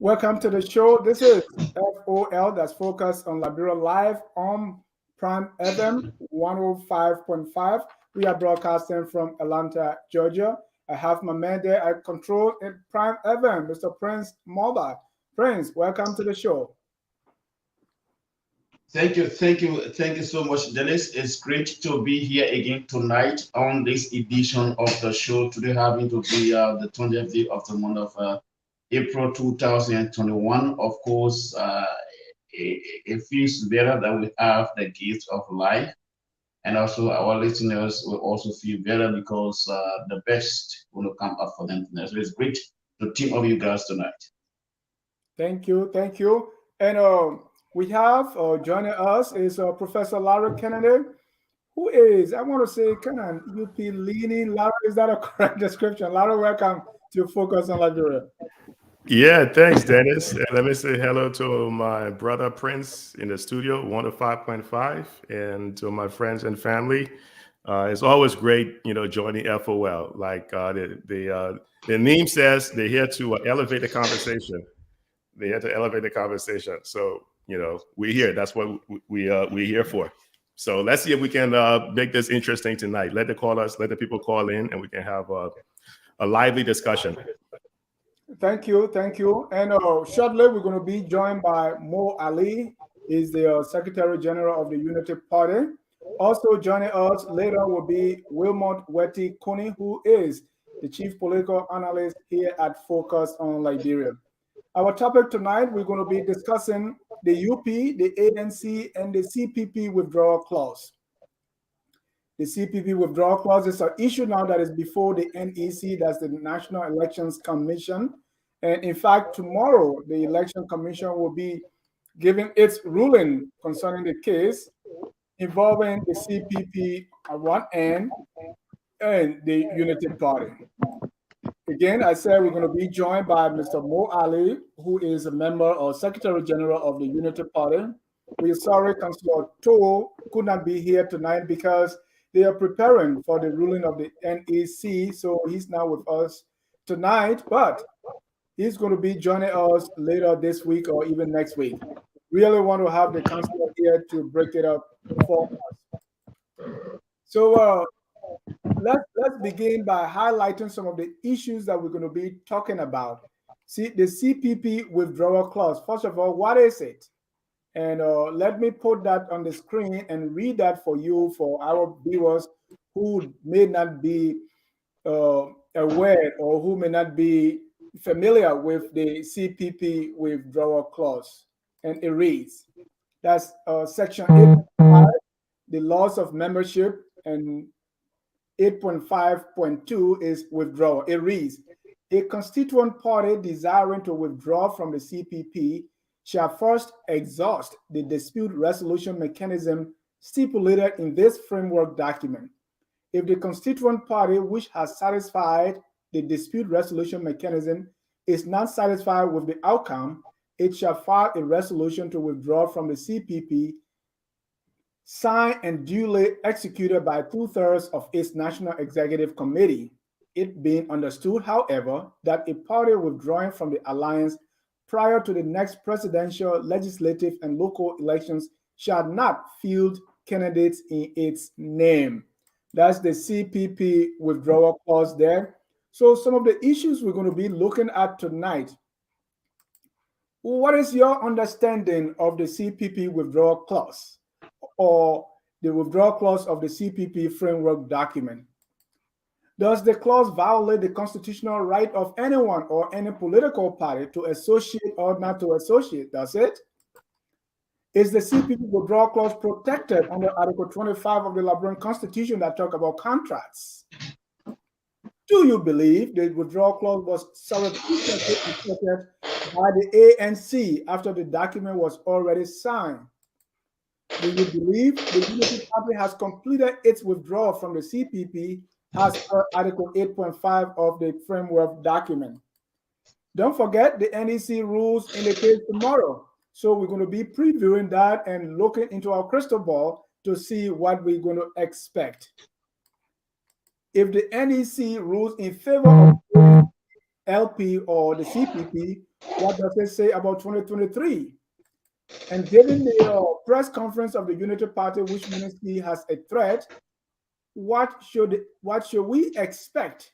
Welcome to the show. This is FOL, that's Focus on Liberia, live on Prime FM 105.5. We are broadcasting from Atlanta, Georgia. I have my man there at control at Prime FM, Mr. Prince Mobile. Prince, welcome to the show. Thank you so much, Dennis. It's great to be here again tonight on this edition of the show. Today having to be the 20th day of the month of April 2021. Of course, it feels better that we have the gift of life, and also our listeners will also feel better because the best will come up for them tonight. So it's great to team up you guys tonight. Thank you. And we have joining us is Professor Lara Kennedy, who is, I want to say, kind of UP leaning. Lara, is that a correct description? Lara, welcome to Focus on Liberia. Yeah, thanks, Dennis. And let me say hello to my brother Prince in the studio, 105.5, and to my friends and family. It's always great, joining FOL. Like the name says, they're here to elevate the conversation. They're here to elevate the conversation. So, we're here. That's what we're here for. So let's see if we can make this interesting tonight. Let the people call in, and we can have a lively discussion. Thank you. And shortly, we're going to be joined by Mo Ali, is the Secretary General of the Unity Party. Also joining us later will be Wilmot Kunney, who is the Chief Political Analyst here at Focus on Liberia. Our topic tonight, we're going to be discussing the UP, the ANC, and the CPP Withdrawal Clause. The CPP Withdrawal Clause is an issue now that is before the NEC, that's the National Elections Commission. And in fact, tomorrow, the Election Commission will be giving its ruling concerning the case involving the CPP at one end and the Unity Party. Again, I said we're going to be joined by Mr. Mo Ali, who is a member or Secretary General of the Unity Party. We're sorry Councillor Toh could not be here tonight because they are preparing for the ruling of the NEC, so he's not with us tonight, but he's going to be joining us later this week or even next week. Really want to have the councillor here to break it up for us. So let's begin by highlighting some of the issues that we're going to be talking about. See, the CPP Withdrawal Clause. First of all, what is it? And let me put that on the screen and read that for you, for our viewers who may not be aware or who may not be familiar with the CPP Withdrawal Clause. And it reads, that's Section 8.5, the laws of membership, and 8.5.2 is withdrawal. It reads, a constituent party desiring to withdraw from the CPP shall first exhaust the dispute resolution mechanism stipulated in this framework document. If the constituent party which has satisfied the dispute resolution mechanism is not satisfied with the outcome, it shall file a resolution to withdraw from the CPP, signed and duly executed by 2/3 of its National Executive Committee. It being understood, however, that a party withdrawing from the alliance prior to the next presidential, legislative, and local elections shall not field candidates in its name. That's the CPP Withdrawal Clause there. So some of the issues we're going to be looking at tonight. What is your understanding of the CPP Withdrawal Clause or the Withdrawal Clause of the CPP framework document? Does the clause violate the constitutional right of anyone or any political party to associate or not to associate? Does it? Is the CPP Withdrawal Clause protected under Article 25 of the Liberian Constitution that talk about contracts? Do you believe the withdrawal clause was surreptitiously accepted by the ANC after the document was already signed? Do you believe the Unity Party has completed its withdrawal from the CPP as per Article 8.5 of the framework document? Don't forget the NEC rules in the case tomorrow. So we're going to be previewing that and looking into our crystal ball to see what we're going to expect. If the NEC rules in favor of LP or the CPP, what does it say about 2023? And given the press conference of the Unity Party, which Ministry has a threat, what should we expect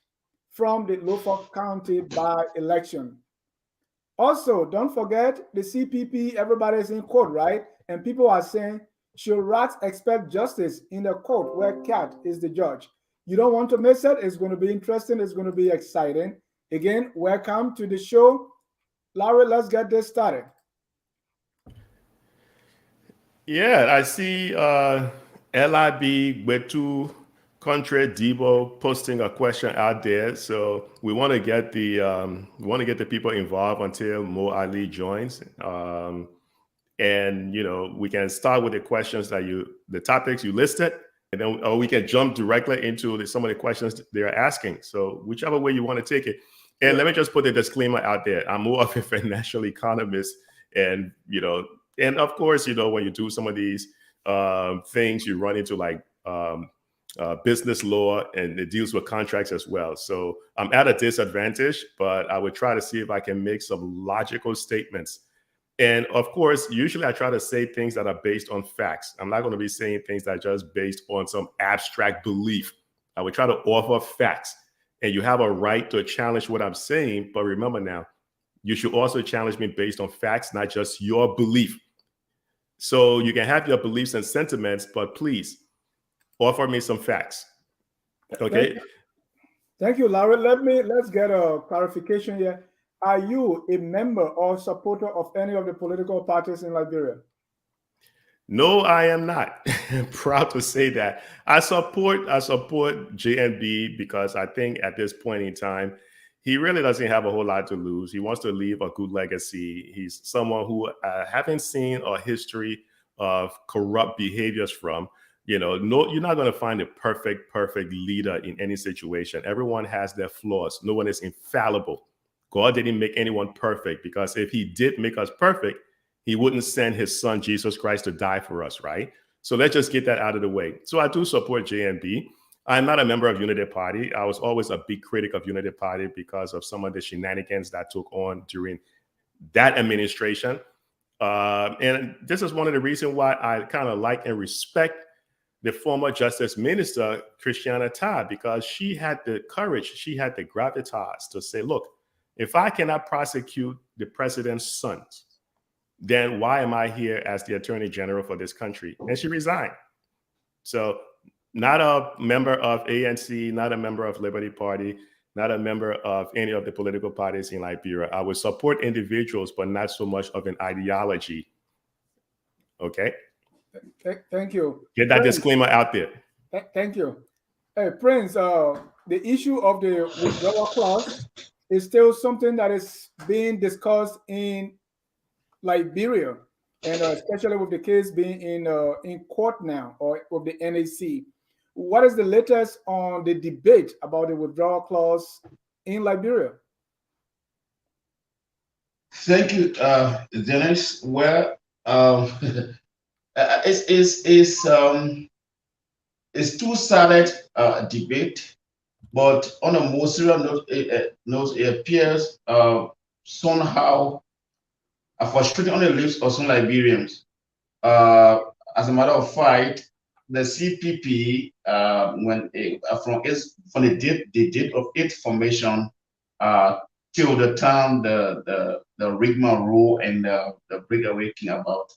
from the Norfolk County by-election? Also, don't forget the CPP, everybody is in court, right? And people are saying, should rats expect justice in the court where cat is the judge? You don't want to miss it. It's going to be interesting. It's going to be exciting. Again, welcome to the show. Larry, let's get this started. Yeah, I see LIB with two Country Debo posting a question out there. So we want to get the people involved until Mo Ali joins. And we can start with the questions the topics you listed, and then or we can jump directly into some of the questions they're asking. So whichever way you want to take it. And let me just put the disclaimer out there. I'm more of a financial economist, and and of course, when you do some of these things, you run into like business law, and it deals with contracts as well. So I'm at a disadvantage, but I would try to see if I can make some logical statements. And of course, usually I try to say things that are based on facts. I'm not going to be saying things that are just based on some abstract belief. I would try to offer facts, and you have a right to challenge what I'm saying. But remember now, you should also challenge me based on facts, not just your belief. So you can have your beliefs and sentiments, but please offer me some facts. Okay. Thank you, Larry. Let's get a clarification here. Are you a member or supporter of any of the political parties in Liberia? No, I am not. I'm proud to say that. I support JNB because I think at this point in time, he really doesn't have a whole lot to lose. He wants to leave a good legacy. He's someone who I haven't seen a history of corrupt behaviors from. No, you're not going to find a perfect leader in any situation. Everyone has their flaws. No one is infallible. God didn't make anyone perfect, because if he did make us perfect, he wouldn't send his son, Jesus Christ, to die for us, right? So let's just get that out of the way. So I do support JNB. I'm not a member of Unity Party. I was always a big critic of Unity Party because of some of the shenanigans that took on during that administration. And this is one of the reasons why I kind of like and respect the former Justice Minister, Christiana Todd, because she had the courage, she had the gravitas to say, look, if I cannot prosecute the president's sons, then why am I here as the Attorney General for this country? And she resigned. So not a member of ANC, not a member of Liberty Party, not a member of any of the political parties in Liberia. I would support individuals, but not so much of an ideology. Okay? Thank you. Get that disclaimer out there. Thank you. Hey, Prince, the issue of the withdrawal clause is still something that is being discussed in Liberia, and especially with the case being in court now, or with the NAC. What is the latest on the debate about the withdrawal clause in Liberia? Thank you, Dennis. Well, it's two-sided debate, but on a more serious note, it appears somehow frustrating on the lips of some Liberians. As a matter of fact, the CPP, from the date of its formation till the time the rigmarole and the breakaway came about.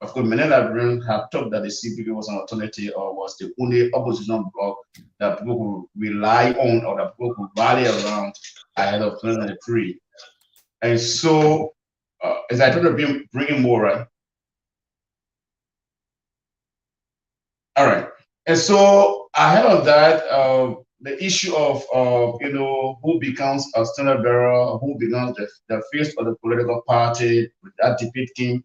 Of course, many Liberians have thought that the CPP was an alternative or was the only opposition bloc that people could rely on or that people could rally around ahead of 2023. And so, as I try to bring in more, right? All right. And so, ahead of that, the issue of who becomes a standard bearer, who becomes the face of the political party, that debate came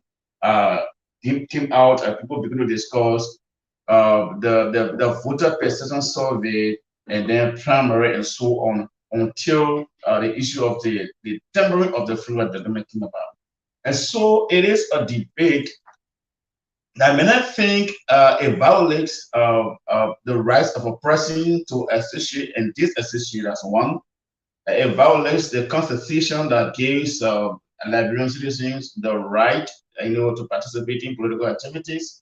out, and people begin to discuss the voter perception survey, and then primary and so on, until the issue of the tempering of the free will development came about. And so it is a debate that may not think it violates the rights of a person to associate and disassociate as one. It violates the constitution that gives Liberian citizens the right, to participate in political activities.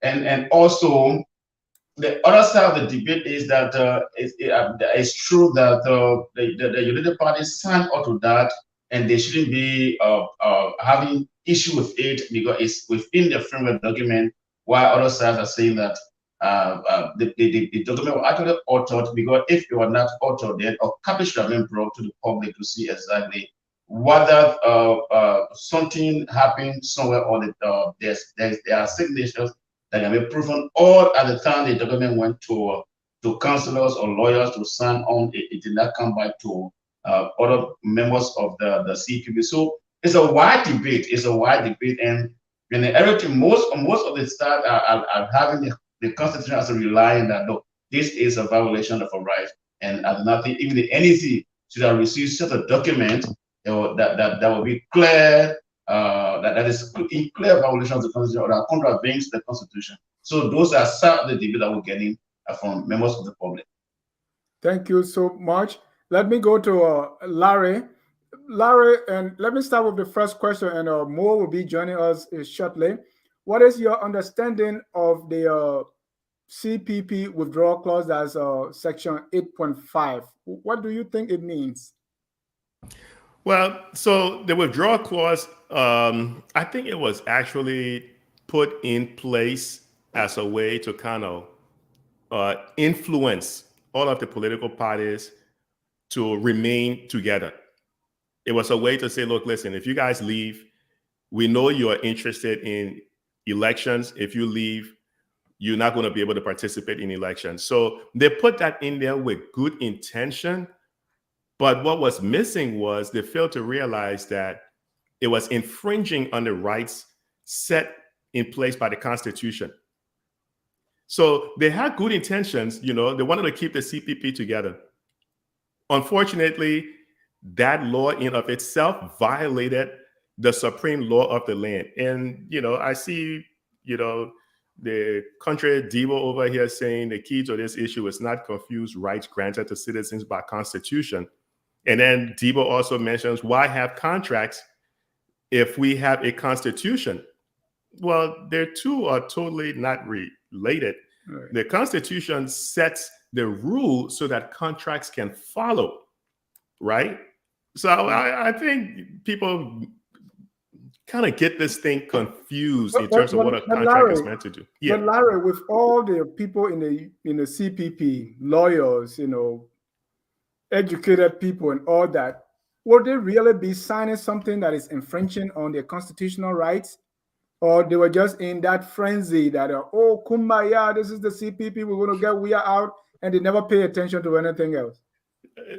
And also, the other side of the debate is that it's true that the United Parties signed up to that, and they shouldn't be having issue with it because it's within the framework document, while other sides are saying that the document was actually authored, because if it were not authored, then a copy should have been brought to the public to see exactly whether something happened somewhere, or there are signatures that can be proven, or at the time the document went to councillors or lawyers to sign on, it did not come back to other members of the CPP. So it's a wide debate. It's a wide debate, and everything, most of the staff are having the constitution as a relying that, no, this is a violation of a right, and nothing, even the NEC should have received such a document that will be clear. That is in clear violation of the Constitution, or that contravenes the Constitution. So those are some of the debate that we're getting from members of the public. Thank you so much. Let me go to Larry. Larry, and let me start with the first question, and Mo will be joining us shortly. What is your understanding of the CPP Withdrawal Clause, that's Section 8.5? What do you think it means? Well, so the withdrawal clause, I think it was actually put in place as a way to kind of influence all of the political parties to remain together. It was a way to say, look, listen, if you guys leave, we know you are interested in elections. If you leave, you're not going to be able to participate in elections. So they put that in there with good intention. But what was missing was they failed to realize that it was infringing on the rights set in place by the Constitution. So they had good intentions, they wanted to keep the CPP together. Unfortunately, that law in of itself violated the supreme law of the land. And, I see, the country Debo over here saying the key to this issue is not confuse rights granted to citizens by Constitution. And then Debo also mentions, why have contracts if we have a constitution? Well, the two are totally not related. Right. The Constitution sets the rule so that contracts can follow, right? So I think people kind of get this thing confused in terms of what a contract Larry, is meant to do. Yeah. But Larry, with all the people in the CPP, lawyers, educated people and all that, would they really be signing something that is infringing on their constitutional rights? Or they were just in that frenzy that, oh, kumbaya, this is the CPP, we're going to get, we are out, and they never pay attention to anything else?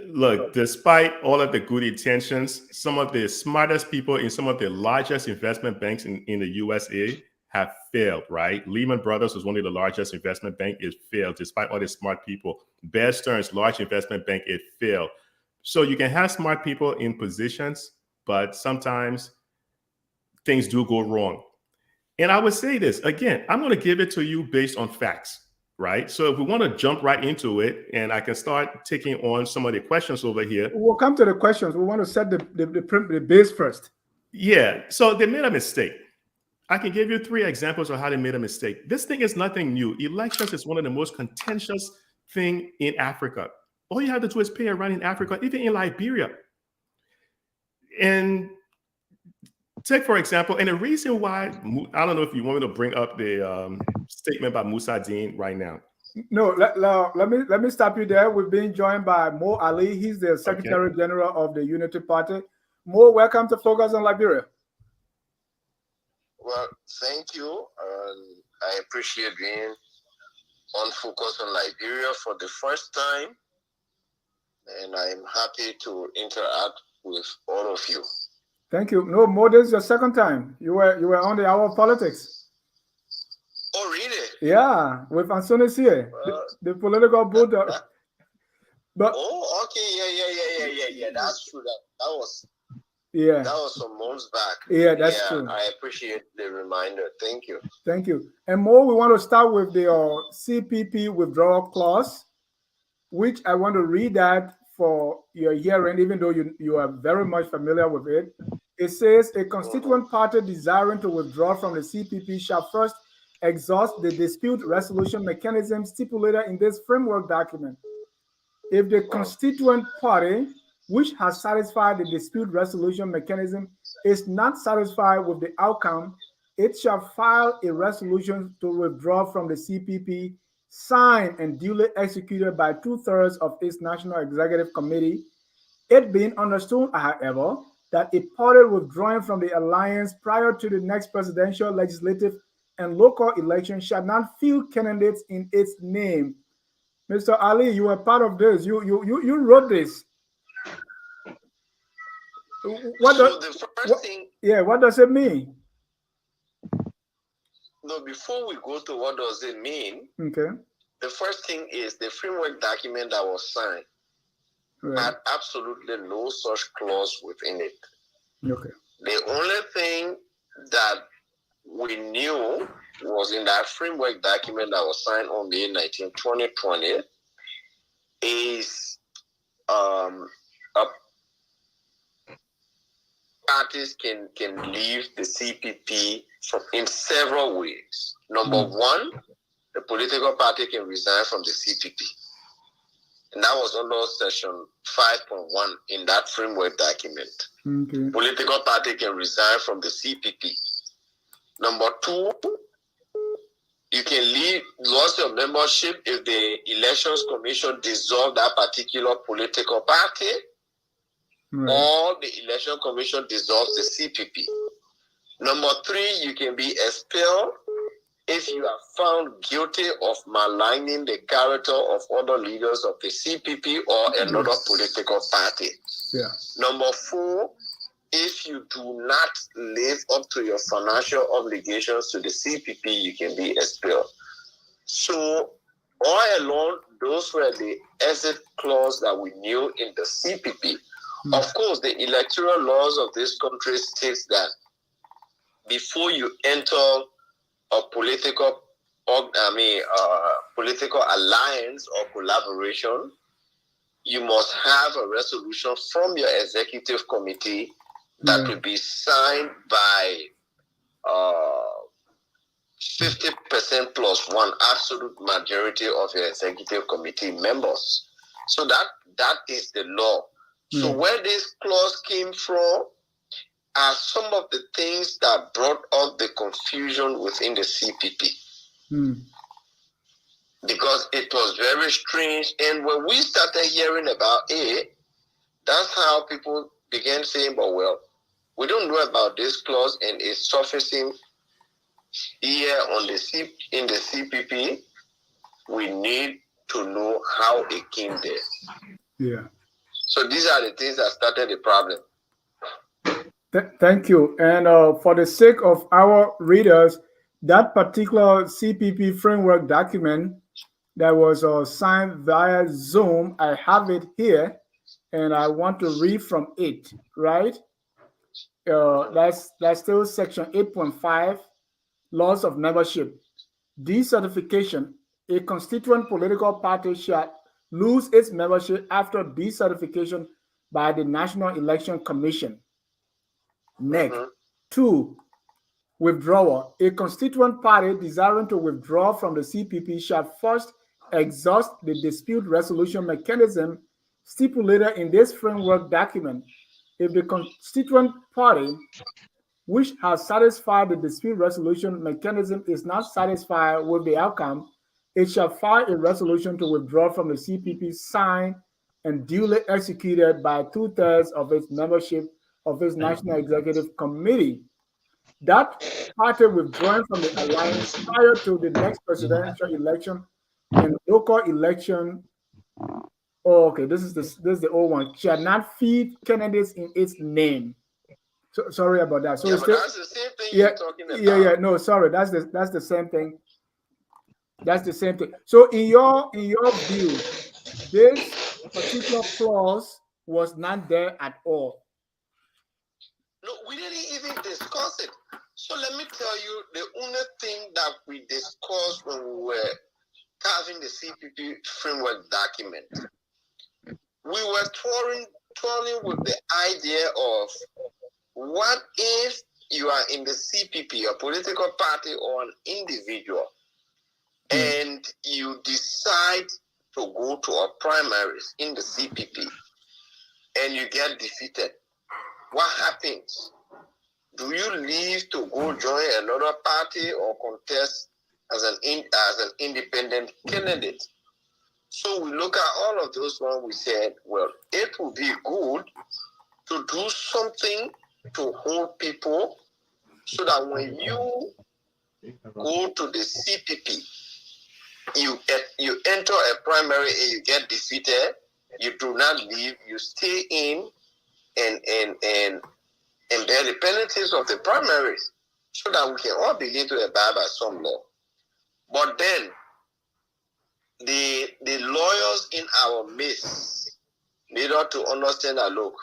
Look, despite all of the good intentions, some of the smartest people in some of the largest investment banks in the USA have failed, right? Lehman Brothers was one of the largest investment banks. It failed despite all the smart people. Bear Stearns, large investment bank, it failed. So you can have smart people in positions, but sometimes things do go wrong. And I would say this, again, I'm going to give it to you based on facts, right? So if we want to jump right into it, and I can start taking on some of the questions over here. We'll come to the questions. We want to set the base first. Yeah, so they made a mistake. I can give you 3 examples of how they made a mistake. This thing is nothing new. Elections is one of the most contentious thing in Africa. All you have to do is pay a run in Africa, even in Liberia. And take, for example, and the reason why, I don't know if you want me to bring up the statement by Musa Dean right now. No, let me stop you there. We're being joined by Mo Ali. He's the Secretary General of the Unity Party. Mo, welcome to Focus on Liberia. Well, thank you. I appreciate being on Focus on Liberia for the first time, and I'm happy to interact with all of you. Thank you. No, Mo, this is your second time. You were on the Hour of Politics. Oh, really? Yeah, with Ansonis here, the political bulldog. But okay, yeah. That's true. That was. Yeah. That was some months back. Yeah, that's true. I appreciate the reminder. Thank you. Thank you. And Mo, we want to start with the CPP Withdrawal Clause, which I want to read that for your hearing, even though you are very much familiar with it. It says a constituent party desiring to withdraw from the CPP shall first exhaust the dispute resolution mechanism stipulated in this framework document. If the constituent party, which has satisfied the dispute resolution mechanism, is not satisfied with the outcome, it shall file a resolution to withdraw from the CPP, signed and duly executed by 2/3 of its National Executive Committee. It being understood, however, that a party withdrawing from the alliance prior to the next presidential, legislative, and local election shall not field candidates in its name. Mr. Ali, you were part of this. You wrote this. What does it mean? No, before we go to what does it mean, okay. The first thing is the framework document that was signed had absolutely no such clause within it. Okay. The only thing that we knew was in that framework document that was signed on May 19, 2020 is parties can leave the CPP in several ways. Number one, the political party can resign from the CPP. And that was under section 5.1 in that framework document. Okay. Political party can resign from the CPP. Number two, you can lose your membership if the Elections Commission dissolve that particular political party, or the Election Commission dissolves the CPP. Number three, you can be expelled if you are found guilty of maligning the character of other leaders of the CPP or another political party. Yeah. Number four, if you do not live up to your financial obligations to the CPP, you can be expelled. So all along, those were the exit clause that we knew in the CPP. Of course, the electoral laws of this country states that before you enter a political alliance or collaboration, you must have a resolution from your executive committee that will be signed by 50% plus one absolute majority of your executive committee members. So that is the law. So where this clause came from are some of the things that brought up the confusion within the CPP. Because it was very strange. And when we started hearing about it, that's how people began saying, well, we don't know about this clause and it's surfacing here in the CPP. We need to know how it came there. Yeah. So these are the things that started the problem. Thank you. And for the sake of our readers, that particular CPP framework document that was signed via Zoom, I have it here, and I want to read from it, right? That's still section 8.5, laws of membership. Decertification. A constituent political party shall lose its membership after decertification by the National Election Commission. Next, 2, withdrawal. A constituent party desiring to withdraw from the CPP shall first exhaust the dispute resolution mechanism stipulated in this framework document. If the constituent party, which has satisfied the dispute resolution mechanism, is not satisfied with the outcome, it shall file a resolution to withdraw from the CPP, signed and duly executed by 2/3 of its membership of its National Executive Committee. That party withdrawing from the alliance prior to the next presidential election and local election. Oh, okay, this is the old one. Shall not feed candidates in its name. So, sorry about that. So but that's the same thing you're talking about. Yeah. No, sorry. That's the same thing. That's the same thing. So, in your view, this particular clause was not there at all. No, we didn't even discuss it. So let me tell you, the only thing that we discussed when we were carving the CPP framework document we were toiling with the idea of what if you are in the CPP, a political party or an individual, and you decide to go to a primaries in the CPP and you get defeated. What happens? Do you leave to go join another party or contest as an independent candidate? So we look at all of those ones. We said, well, it would be good to do something to hold people so that when you go to the CPP, you enter a primary and you get defeated, you do not leave, you stay in and bear the penalties of the primaries so that we can all begin to abide by some law. But then the lawyers in our midst need to understand that, look,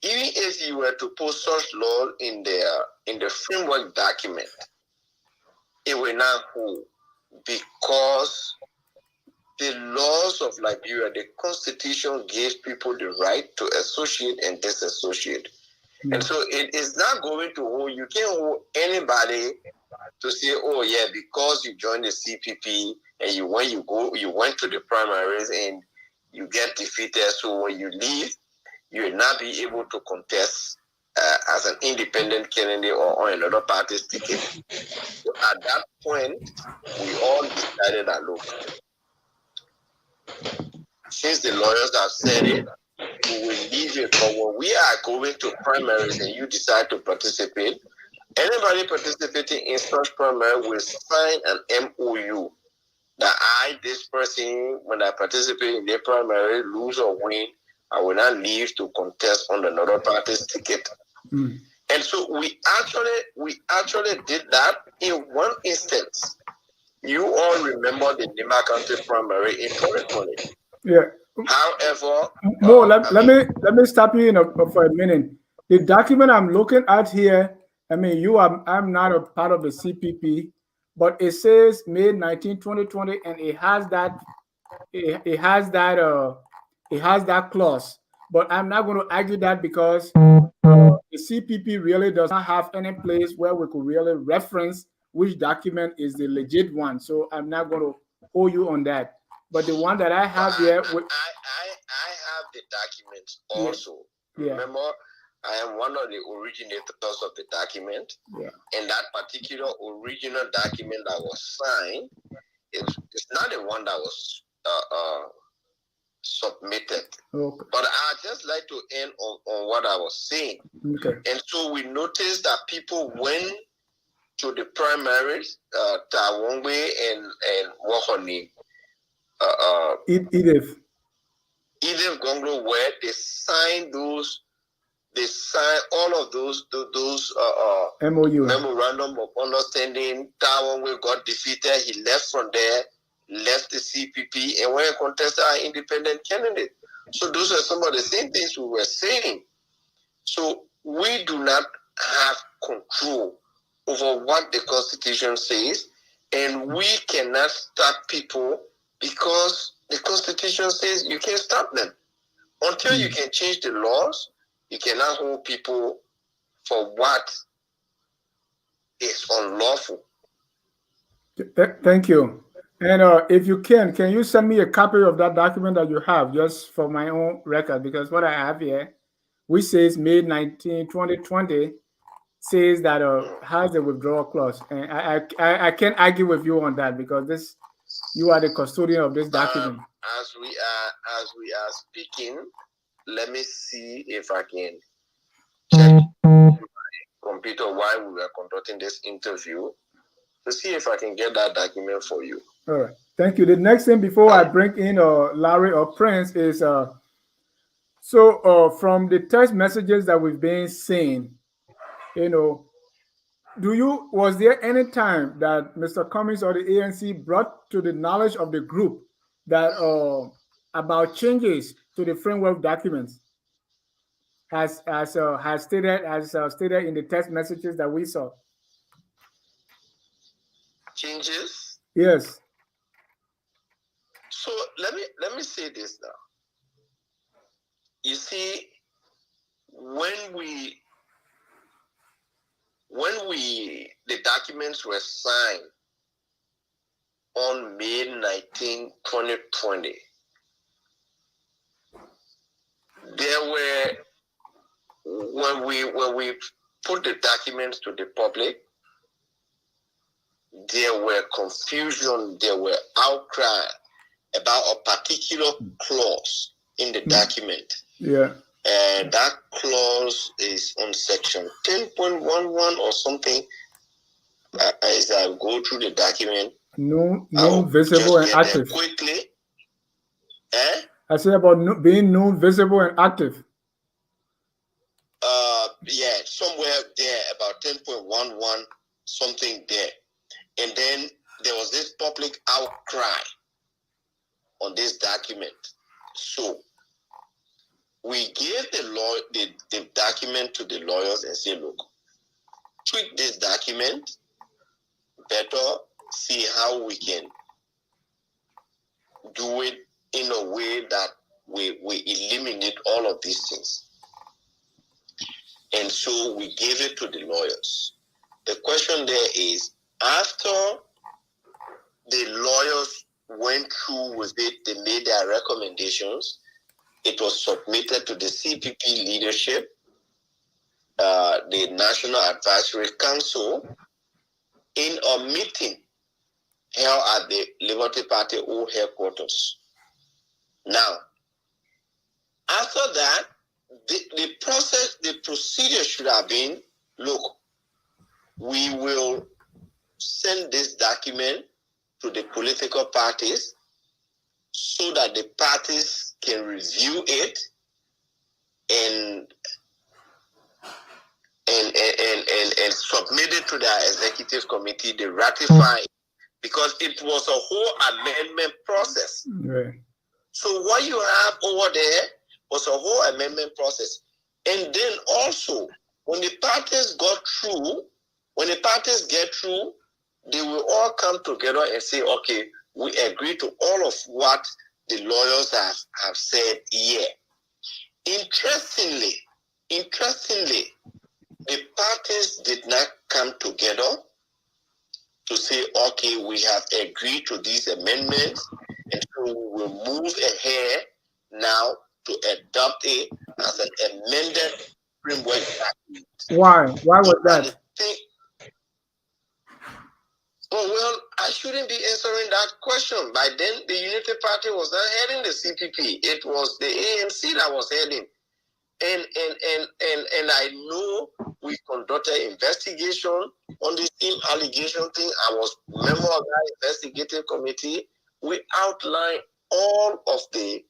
even if you were to put such law in the framework document, it will not hold, because the laws of Liberia, the Constitution gives people the right to associate and disassociate. And so it is not going to hold. You can't hold anybody to say, oh yeah, because you joined the CPP and you went to the primaries and you get defeated, so when you leave, you will not be able to contest as an independent candidate or on another party's ticket. So at that point, we all decided that, look, since the lawyers have said it, we will leave it. But when we are going to primaries and you decide to participate, anybody participating in such primary will sign an MOU that this person, when I participate in their primary, lose or win, I will not leave to contest on another party's ticket. And so we actually did that in one instance. You all remember the Nima County primary in 2020. Yeah. However, let me stop you for a minute. The document I'm looking at here, I mean, I'm not a part of the CPP, but it says May 19, 2020, and it has that clause. But I'm not going to argue that because the CPP really does not have any place where we could really reference which document is the legit one. So I'm not going to hold you on that. But the one that I have here, I have the document also. Yeah. Remember, I am one of the originators of the document. Yeah. And that particular original document that was signed, it's not the one that was submitted. Okay. But I just like to end on what I was saying. Okay. And so we noticed that people went to the primaries, Tawongwe and Wahoni. Edith Gonglo, where they signed all of those MOU, memorandum of understanding. Tawongwe got defeated. He left from there, left the CPP, and went and contested our independent candidate. So those are some of the same things we were saying. So we do not have control over what the Constitution says, and we cannot stop people because the Constitution says you can't stop them. Until you can change the laws, you cannot hold people for what is unlawful. Thank you. And if you can you send me a copy of that document that you have, just for my own record? Because what I have here, which says May 19, 2020, says that has a withdrawal clause. And I can't argue with you on that, because you are the custodian of this document. As we are speaking, let me see if I can check my computer while we were conducting this interview to see if I can get that document for you. All right, thank you. The next thing before I bring in Larry or Prince is from the text messages that we've been seeing, was there any time that Mr. Cummings or the ANC brought to the knowledge of the group that about changes to the framework documents, as stated in the text messages that we saw? Changes? Yes. So let me say this now. you see, when the documents were signed on May 19, 2020, there were, when we put the documents to the public, there were confusion, there were outcry about a particular clause in the document. Yeah. And that clause is on section 10.11 or something. As I go through the document, known, visible, and active. Quickly. I say about being known, visible, and active. Yeah, somewhere there, about 10.11, something there. And then there was this public outcry on this document. So we gave the document to the lawyers and said, look, tweak this document, better see how we can do it in a way that we eliminate all of these things. And so we gave it to the lawyers. The question there is, after the lawyers went through with it, they made their recommendations, it was submitted to the CPP leadership, the National Advisory Council, in a meeting held at the Liberty Party old headquarters. Now, after that, the procedure should have been, look, we will send this document to the political parties so that the parties can review it and submit it to their executive committee. They ratify it, because it was a whole amendment process. Right. So what you have over there was a whole amendment process. And then also, when the parties get through, they will all come together and say, okay, we agree to all of what the lawyers have said here. Interestingly, the parties did not come together to say, okay, we have agreed to these amendments, and so we will move ahead now to adopt it as an amended framework document. Why? Why was that? Oh, well, I shouldn't be answering that question. By then, the Unity Party was not heading the CPP. It was the ANC that was heading. And I know we conducted investigation on the same allegation thing. I was a member of that investigative committee. We outlined all of the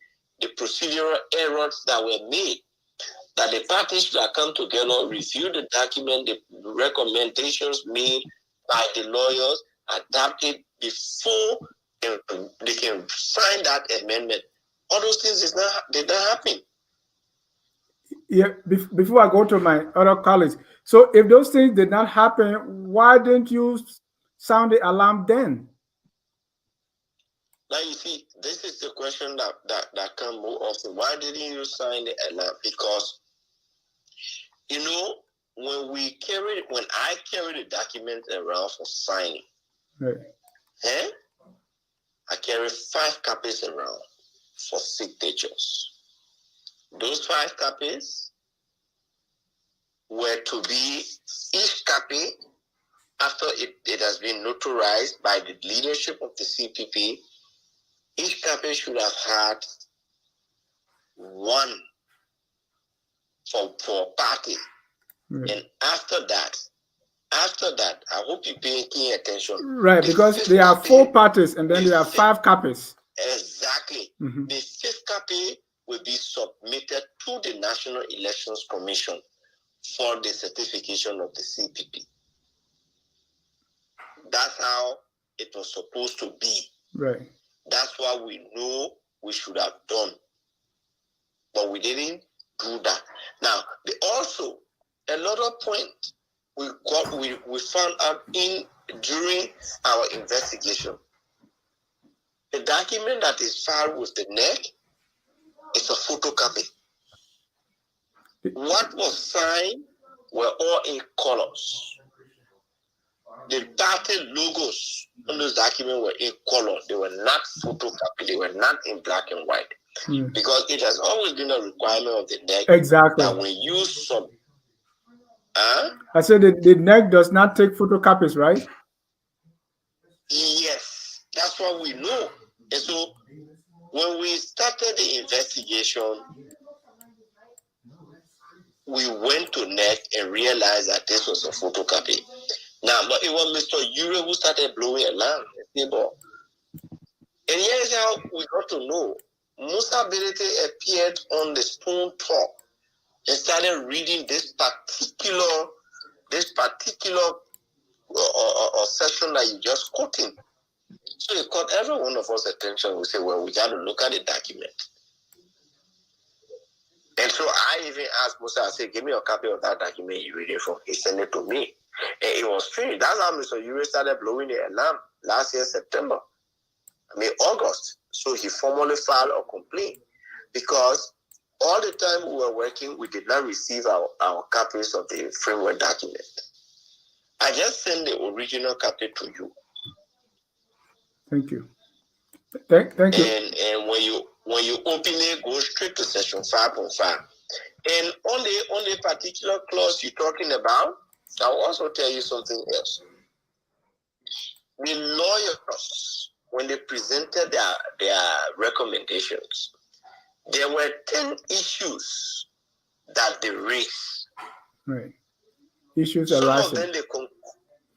procedural errors that were made, that the parties should have come together, review the document, the recommendations made by the lawyers, adapt it before they can sign that amendment. All those things did not happen. Yeah, before I go to my other colleagues, so if those things did not happen, why didn't you sound the alarm then? Now you see, this is the question that comes more often. Why didn't you sign the alarm? Because, you know, when I carry the document around for signing, right. I carry 5 copies around for signatures. Those 5 copies were to be, each copy, after it has been notarized by the leadership of the CPP, each copy should have had 1 for party. Right. And after that, I hope you're paying attention. Right, because there are 4 parties and then there are 5 copies. Exactly. Mm-hmm. The 5th copy will be submitted to the National Elections Commission for the certification of the CPP. That's how it was supposed to be. Right. That's what we know we should have done. But we didn't do that. Now, also, another point we found out during our investigation, the document that is filed with the NEC is a photocopy. What was signed were all in colors. The party logos on those documents were in color. They were not photocopied. They were not in black and white. Because it has always been a requirement of the NEC that when you I said the NEC does not take photocopies, right? Yes, that's what we know. And so when we started the investigation, we went to NEC and realized that this was a photocopy. Now, but it was Mr. Ure who started blowing alarm. And here's how we got to know. Musa Belete appeared on the Stone Talk and started reading this particular section that you just quoting. So it caught every one of us attention. We said, well, we got to look at the document. And so I even asked Musa, I said, give me a copy of that document you read it from. He sent it to me. And it was strange. That's how Mr. Ure started blowing the alarm last year, August. So he formally filed a complaint because all the time we were working, we did not receive our copies of the framework document. I just sent the original copy to you. Thank you. Thank you. And when you open it, go straight to section 5.5. And on the particular clause you're talking about, I'll also tell you something else. The lawyers, when they presented their recommendations, there were 10 issues that they raised. Right. Issues Some arising. of them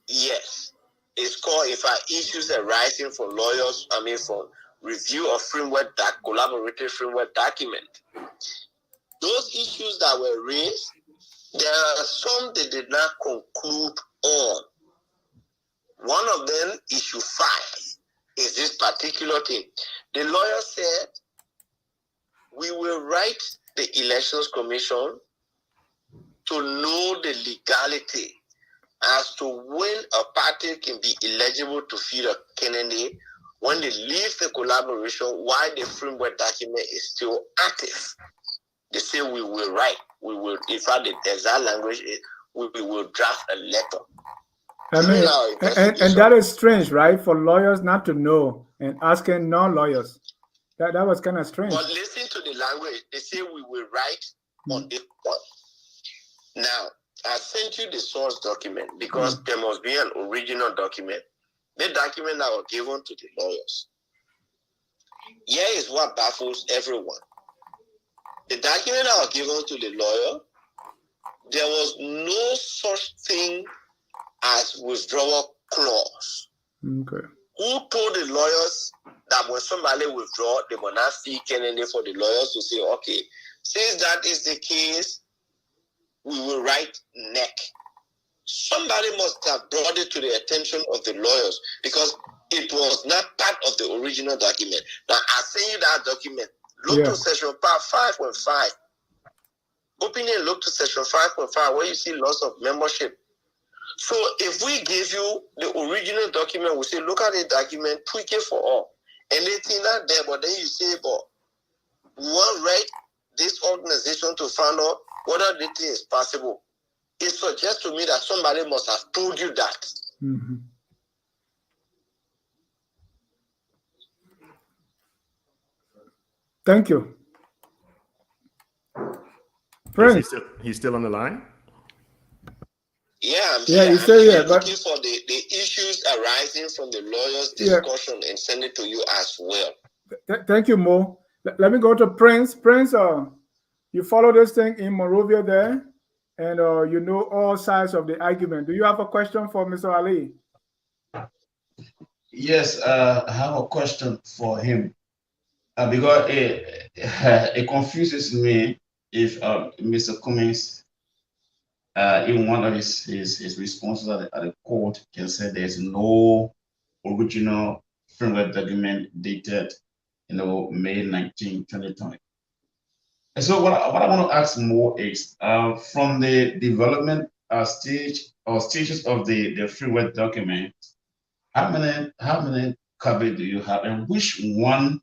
yes. It's called issues arising for lawyers, for review of framework, that collaborative framework document. Those issues that were raised, there are some they did not conclude on. One of them, issue 5, is this particular thing. The lawyer said, we will write the Elections Commission to know the legality as to when a party can be eligible to field a candidate when they leave the collaboration while the framework document is still active. They say we will write, in fact, the exact language is, we will draft a letter. And that is strange, right? For lawyers not to know and asking non-lawyers. That was kind of strange. But listen to the language. They say we will write on this point. Now, I sent you the source document because there must be an original document. The document that was given to the lawyers. Here is what baffles everyone. The document that was given to the lawyer, there was no such thing as withdrawal clause. Okay. Who told the lawyers that when somebody withdraw, they will not seek anything for the lawyers to say, okay, since that is the case, we will write NEC. Somebody must have brought it to the attention of the lawyers because it was not part of the original document. Now, I send you that document. Look to section 5.5. Open it, look to section 5.5 where you see loss of membership. So if we give you the original document, we say, look at the document, tweak it for all. And it's not there, but then you say, but we want to write this organization to find out whether the thing is possible. It suggests to me that somebody must have told you that. Mm-hmm. Thank you. Prince. He's still on the line? Yeah, but looking for the issues arising from the lawyers' discussion and send it to you as well. Thank you, Mo. Let me go to Prince. Prince, you follow this thing in Monrovia there, and you know all sides of the argument. Do you have a question for Mr. Ali? Yes, I have a question for him because it confuses me if Mr. Cummings, in one of his responses at the court, can say there's no original framework document dated, May 19, 2020. And so what I want to ask more is, from the development stage or stages of the framework document, how many copies do you have, and which one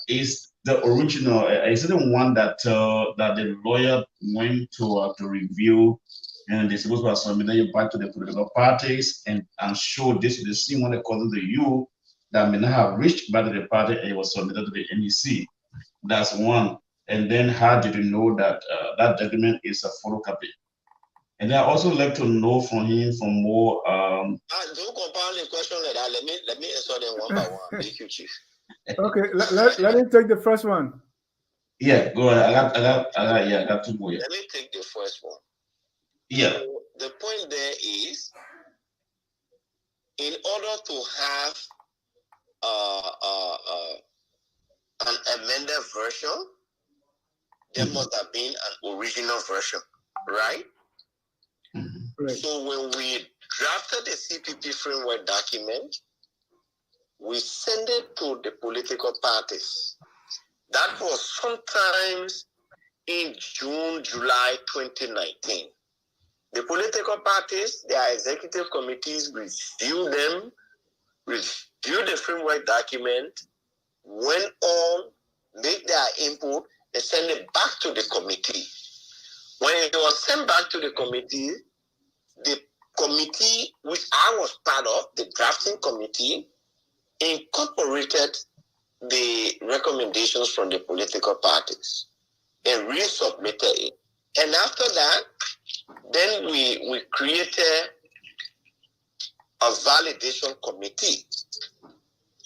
is the original, is it the one that that the lawyer went to review, and they're supposed to have submitted it back to the political parties and show this to the same one according to you that may not have reached back to the party and it was submitted to the NEC. That's one. And then how did you know that that document is a photocopy? And I also like to know from him for more. Don't compound the question like that. Let me answer them one by one. Thank you, Chief. Okay, let me take the first one. Yeah, go ahead. I got two more. Let me take the first one. Yeah. So the point there is, in order to have an amended version, there must have been an original version, right? Right. So when we drafted the CPP framework document, we sent it to the political parties. That was sometimes in June, July 2019. The political parties, their executive committees review the framework document, went on, make their input, and send it back to the committee. When it was sent back to the committee, which I was part of, the drafting committee, incorporated the recommendations from the political parties and resubmitted it. And after that, then we created a validation committee.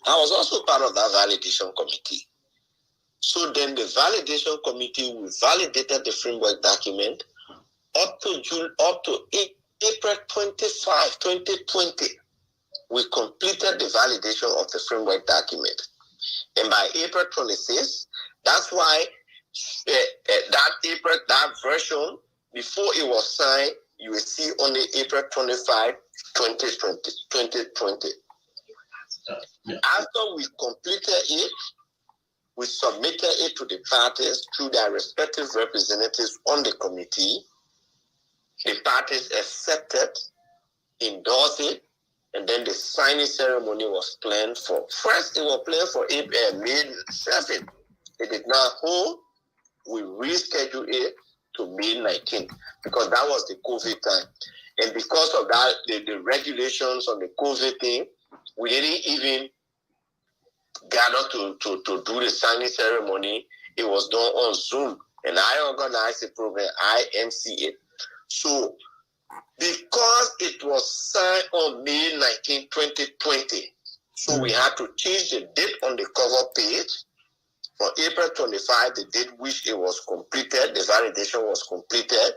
I was also part of that validation committee. So then the validation committee, we validated the framework document up to April 25, 2020. We completed the validation of the framework document. And by April 26, that's why that version, before it was signed, you will see only April 25, 2020. After we completed it, we submitted it to the parties through their respective representatives on the committee. The parties accepted, endorsed it, and then the signing ceremony was planned for. First, it was planned for May 7th. It did not hold. We rescheduled it to May 19th because that was the COVID time. And because of that, the regulations on the COVID thing, we didn't even gather to do the signing ceremony. It was done on Zoom. And I organized the program. I MC it. So, because it was signed on May 19, 2020, so we had to change the date on the cover page from April 25, the date which it was completed, the validation was completed,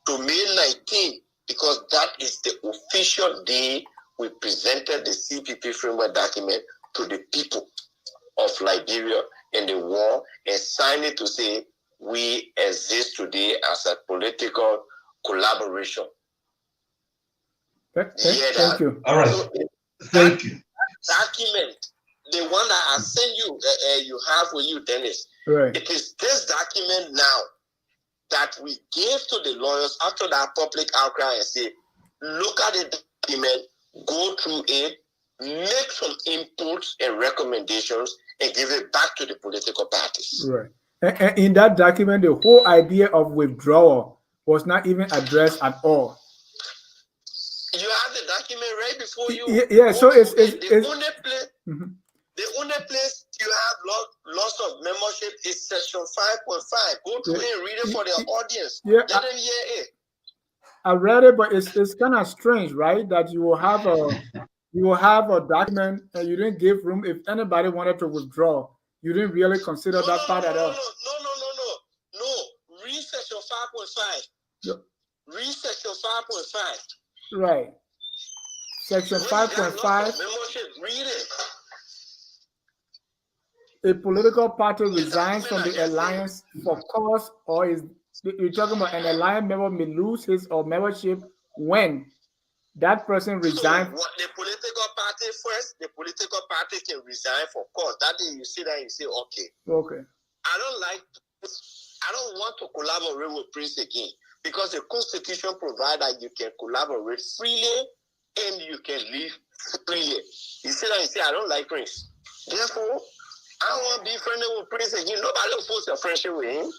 to May 19, because that is the official day we presented the CPP framework document to the people of Liberia in the war and signed it to say we exist today as a political collaboration. Thank you. All right. So Thank you. Document, the one that I sent you, you have with you, Dennis. Right. It is this document now that we gave to the lawyers after that public outcry and say, look at the document, go through it, make some inputs and recommendations, and give it back to the political parties. Right. And in that document, the whole idea of withdrawal was not even addressed at all. You have the document right before you. Yeah. So it's the only place you have loss of membership is section 5.5. Go through it and read it for the audience. Yeah, Let them hear it. I read it, but it's kind of strange, right? That you will have a document and you didn't give room if anybody wanted to withdraw. You didn't really consider that part at all. No. Read section 5.5. Yep. Read section 5.5. Right. Section 5.5. Read it. A political party resigns from the alliance for cause, or is you're talking about an alliance member may lose his or membership when that person resigns. So the political party can resign for cause. That day you see that you say, okay. Okay. I don't want to collaborate with Prince again because the Constitution provides that you can collaborate freely and you can live freely. You see that you say, I don't like Prince. Therefore, I don't want to be friendly with Prince again. Nobody will force a friendship with him.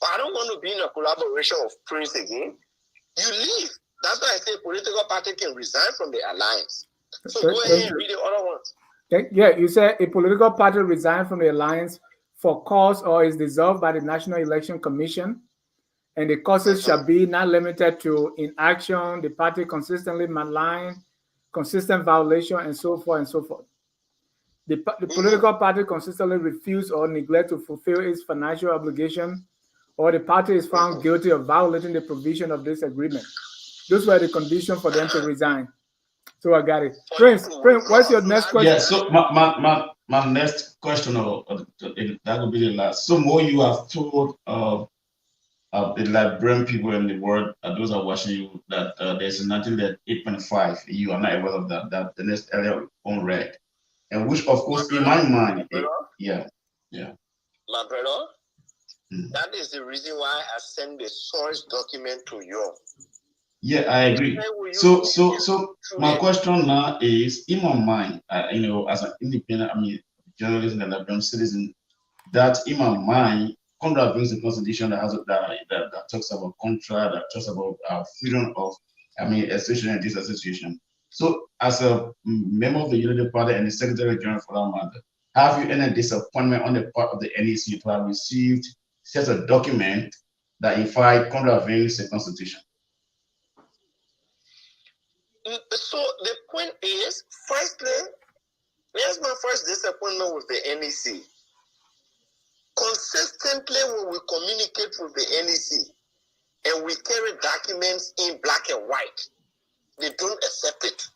But I don't want to be in a collaboration of Prince again. You leave. That's why I say political party can resign from the alliance. So go ahead and read the other ones. Yeah, you said a political party resigned from the alliance for cause or is dissolved by the National Election Commission, and the causes shall be not limited to inaction, the party consistently malign, consistent violation, and so forth and so forth. The political party consistently refuse or neglect to fulfill its financial obligation, or the party is found guilty of violating the provision of this agreement. Those were the conditions for them to resign. So I got it. Prince, what's your next question? Yeah, so my next question, that will be the last. So more you have told the Liberian people in the world, those are watching you, that there's nothing that 8.5, you are not aware of that the next area on red. And which, of course, in my mind, yeah. My brother, that is the reason why I send the source document to you. Yeah, I agree. So my question now is, in my mind, as an independent, journalist and a Liberian citizen, that in my mind contravenes the constitution that has that talks about contract, that talks about freedom of, association and disassociation. So, as a member of the Unity Party and the Secretary General for that matter, have you any disappointment on the part of the NEC to have received such a document that in fact contravenes the constitution? So the point is, firstly, here's my first disappointment with the NEC. Consistently, when we communicate with the NEC and we carry documents in black and white, they don't accept it.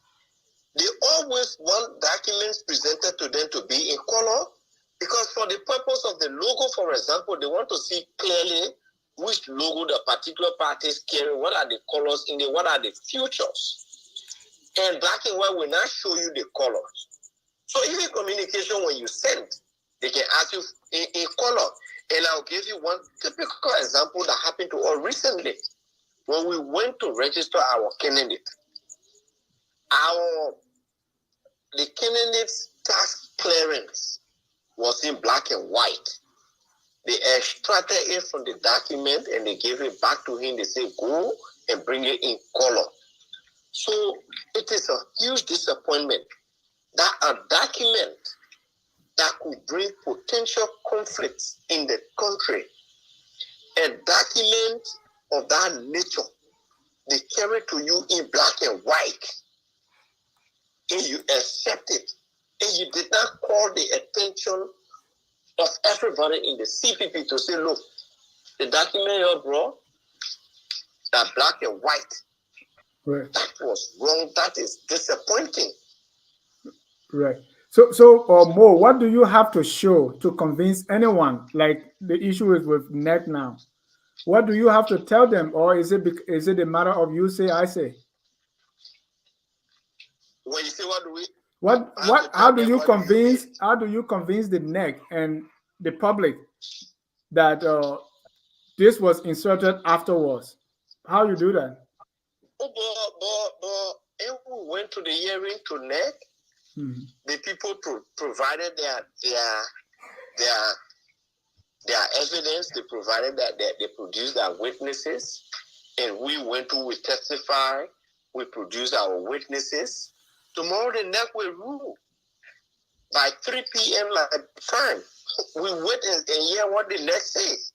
They always want documents presented to them to be in color, because for the purpose of the logo, for example, they want to see clearly which logo the particular parties carry, what are the colors in it, what are the futures. And black and white will not show you the colors. So even communication, when you send, they can ask you in color. And I'll give you one typical example that happened to us recently. When we went to register our candidate, the candidate's tax clearance was in black and white. They extracted it from the document and they gave it back to him. They said, go and bring it in color. So it is a huge disappointment that a document that could bring potential conflicts in the country, a document of that nature, they carry to you in black and white, and you accept it, and you did not call the attention of everybody in the CPP to say, look, the document you brought, that black and white, right, that was wrong. That is disappointing. Right. So Mo, what do you have to show to convince anyone? Like the issue is with NEC now. What do you have to tell them, or is it a matter of you say, I say? When you say what do we? How do you convince the NEC and the public that this was inserted afterwards? How you do that? But if we went to the hearing to NEC, the people provided their evidence. They provided that they produced their witnesses, and we testified. We produced our witnesses. Tomorrow the NEC will rule by 3 p.m. like time. We wait and hear what the NEC says.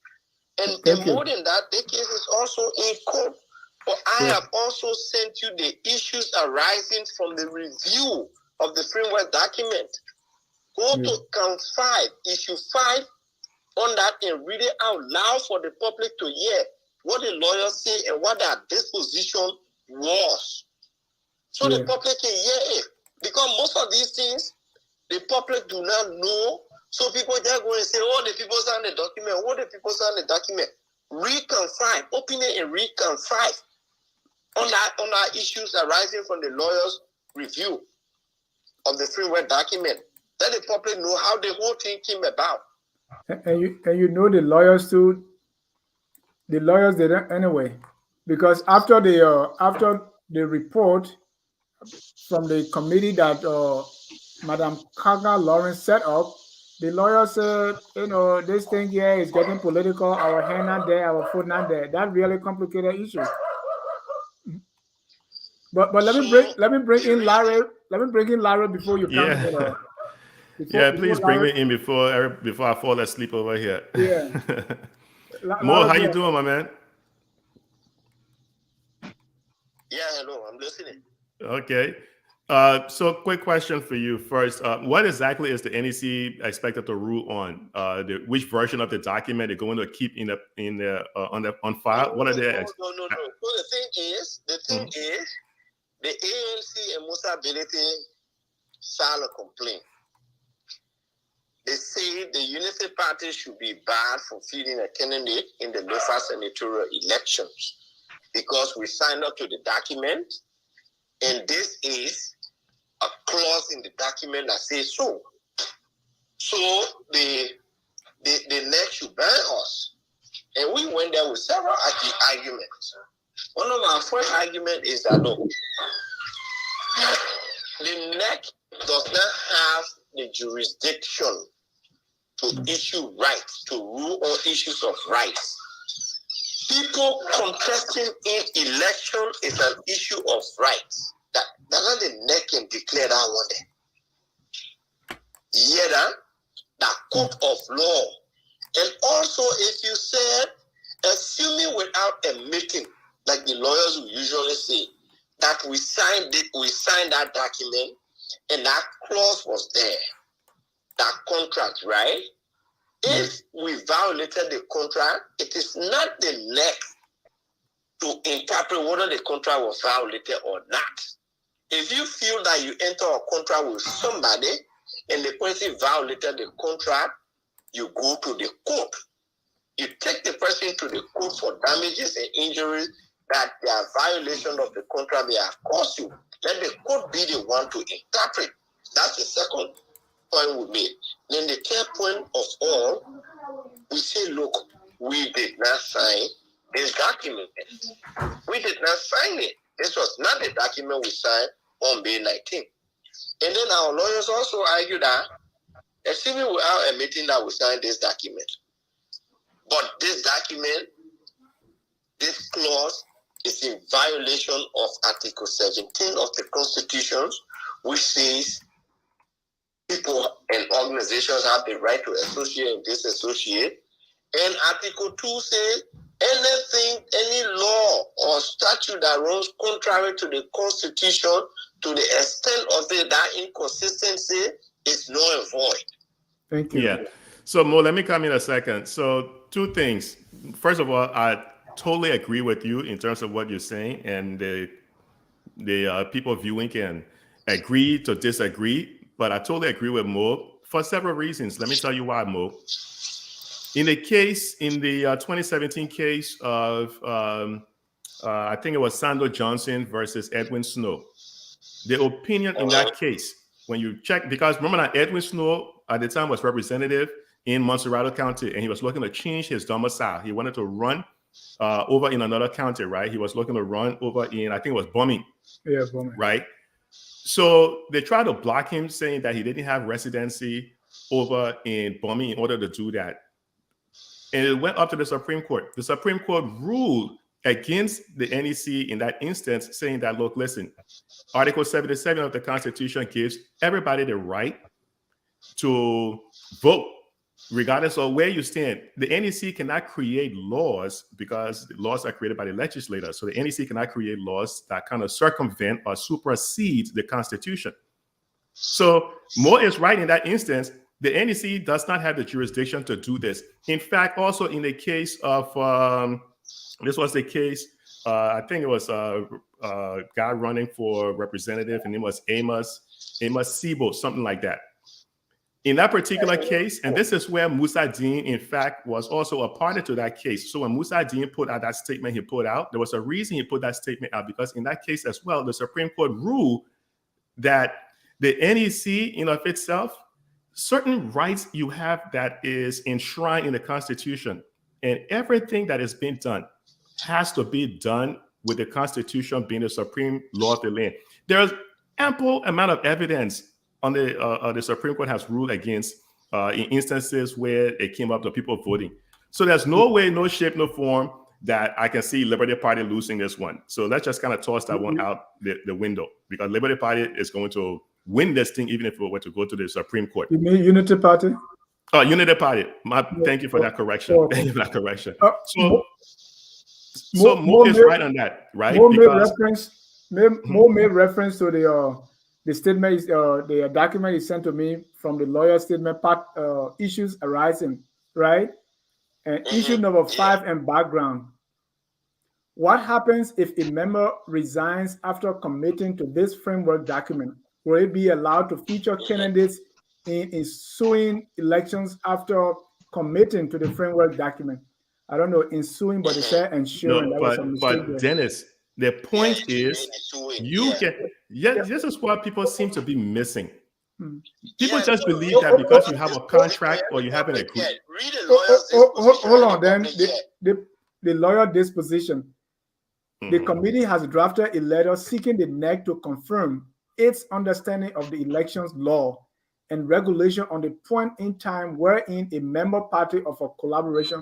And more than that, the case is also in court. But I have also sent you the issues arising from the review of the framework document. Go to count 5, issue 5 on that, and read it out loud for the public to hear what the lawyers say and what their disposition was. So the public can hear it. Because most of these things, the public do not know. So people just go and say, oh, the people signed the document. Oh, the people signed the document. Read count 5. Open it and read count 5 on our issues arising from the lawyers' review of the framework document. Let the public know how the whole thing came about. And you know the lawyers too. The lawyers didn't anyway, because after the report from the committee that Madam Kaga Lawrence set up, The lawyer said, this thing here is getting political. Our hand not there, our foot not there. That really complicated issue. But let me bring in Larry. Let me bring in Larry before you come. Yeah. Before Please bring me in before I fall asleep over here. Yeah. Mo, how you doing, my man? Yeah, hello, I'm listening. Okay. So quick question for you first. What exactly is the NEC expected to rule on? Which version of the document they're going to keep on file? What are they? No. So the thing is, the ANC and Musa Ability filed a complaint. They say the Unity Party should be barred from fielding a candidate in the local senatorial elections because we signed up to the document, and this is a clause in the document that says so. So the NEC should ban us. And we went there with several arguments. One of our first arguments is that, look, the NEC does not have the jurisdiction to issue rights, to rule on issues of rights. People contesting in election is an issue of rights. That the NEC can declare that one day. Yet, the court of law. And also, if you said, assuming without a meeting, like the lawyers will usually say, that we signed that document, and that clause was there, that contract, right? If we violated the contract, it is not the NEC to interpret whether the contract was violated or not. If you feel that you enter a contract with somebody and the person violated the contract, you go to the court. You take the person to the court for damages and injuries that their violation of the contract may have caused you. Let the court be the one to interpret. That's the second point we made. Then the third point of all, we say, look, we did not sign this document. We did not sign it. This was not the document we signed on May 19th. And then our lawyers also argue that, assuming without admitting that we signed this document, but this document, this clause is in violation of Article 17 of the Constitution, which says people and organizations have the right to associate and disassociate. And Article 2 says any law or statute that runs contrary to the Constitution, to the extent of it, that inconsistency is null and void. Thank you. Yeah. So Mo, let me come in a second. So two things. First of all, I totally agree with you in terms of what you're saying, and the people viewing can agree to disagree. But I totally agree with Mo for several reasons. Let me tell you why, Mo. In the 2017 case of, I think it was Sandor Johnson versus Edwin Snow, the opinion in that case, when you check, because remember that Edwin Snow at the time was representative in Monrovia County, and he was looking to change his domicile. He wanted to run over in another county, right? He was looking to run over in, I think it was Bumming. Yeah, Bumming. Right? So they tried to block him, saying that he didn't have residency over in Bumming in order to do that. And it went up to the Supreme Court. The Supreme Court ruled against the NEC in that instance, saying that, look, listen, Article 77 of the Constitution gives everybody the right to vote, regardless of where you stand. The NEC cannot create laws because laws are created by the legislature. So the NEC cannot create laws that kind of circumvent or supersede the Constitution. So Mo is right in that instance. The NEC does not have the jurisdiction to do this. In fact, also in the case of, this was the case, I think it was a guy running for representative, and it was Amos Sibo, something like that. In that particular case, and this is where Musa Dean, in fact, was also a party to that case. So when Musa Dean put out that statement he put out, there was a reason he put that statement out, because in that case as well, the Supreme Court ruled that the NEC in of itself, certain rights you have that is enshrined in the Constitution, and everything that is being done has to be done with the Constitution being the supreme law of the land. There's ample amount of evidence on the Supreme Court has ruled against in instances where it came up to people voting. So there's no way, no shape, no form that I can see Liberty Party losing this one. So let's just kind of toss that one out the window, because Liberty Party is going to win this thing, even if it were to go to the Supreme Court. You mean Unity Party? Oh, Unity Party. Thank you for that correction. Thank you for that correction. So Mo is right on that, right? Mo made reference to the statement, the document he sent to me from the lawyer statement, issues arising, right? And issue number 5 and background. What happens if a member resigns after committing to this framework document? Will it be allowed to feature candidates in ensuing elections after committing to the framework document? I don't know, ensuing, but it said ensuring. No, but Dennis, the point is, you can. This is what people seem to be missing. People just believe that because you have a contract or you have an agreement. Hold on, then the lawyer disposition. The committee has drafted a letter seeking the NEC to confirm its understanding of the elections law and regulation on the point in time wherein a member party of a collaboration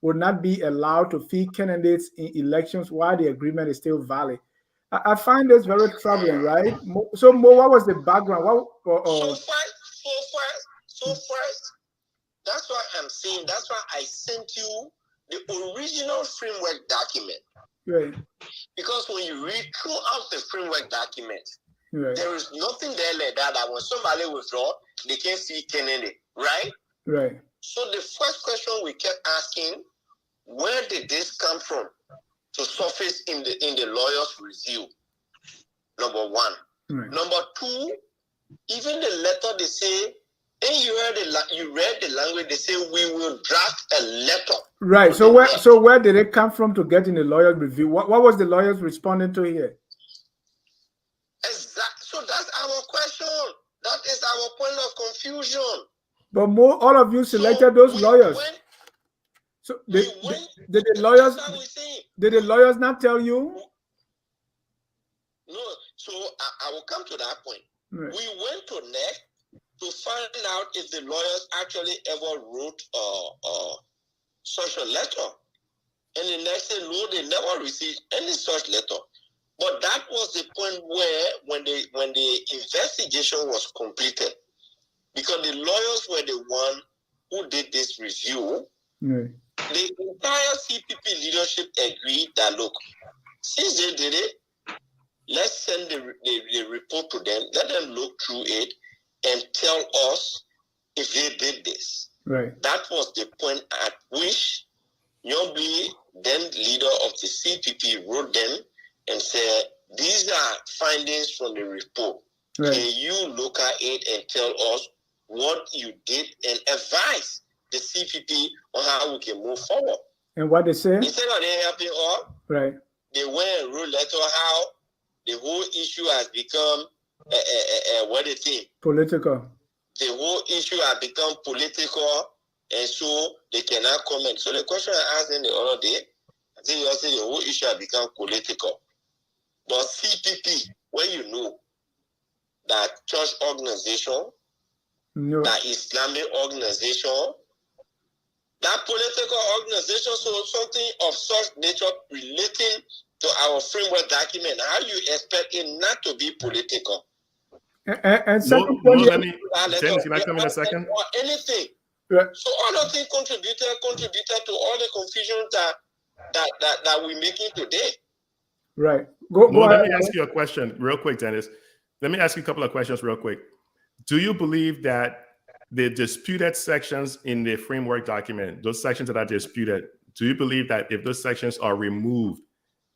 would not be allowed to feed candidates in elections while the agreement is still valid. I find this very troubling, right? So, Mo, what was the background? So first, that's why I'm saying, that's why I sent you the original framework document. Right. Because when you read throughout the framework document, right, there is nothing there like that when somebody withdraw, they can see candidate, right? Right. So the first question we kept asking, where did this come from to surface in the lawyer's review? Number one. Right. Number two, even the letter they say, and you read the language, they say we will draft a letter. Right. So where did it come from to get in the lawyer's review? What was the lawyers responding to here? Exactly. So that's our question. That is our point of confusion. But all of you selected those lawyers. So did the lawyers not tell you? No. So I will come to that point. Right. We went to NEC to find out if the lawyers actually ever wrote such a letter. And the NEC said, no, they never received any such letter. But that was the point where, when the investigation was completed, because the lawyers were the one who did this review, the entire CPP leadership agreed that, look, since they did it, let's send the report to them, let them look through it, and tell us if they did this. Right. That was the point at which Nyobli, then leader of the CPP, wrote them and said, these are findings from the report. Right. Can you look at it and tell us what you did and advise the CPP on how we can move forward? And what they say? Instead of them helping us, right, they went and wrote letter how the whole issue has become what they think? Political. The whole issue has become political, and so they cannot comment. So the question I asked them the other day, I think you said the whole issue has become political. But CPP, when you know that church organization, that Islamic organization, that political organization, so something of such nature relating to our framework document, how you expect it not to be political? And second James, can I come in a second? Or anything. Right. So all of things contributed to all the confusion that we're making today. Right. Go let ahead. me ask you a question real quick, Dennis. Let me ask you a couple of questions real quick. Do you believe that the disputed sections in the framework document, those sections that are disputed, do you believe that if those sections are removed,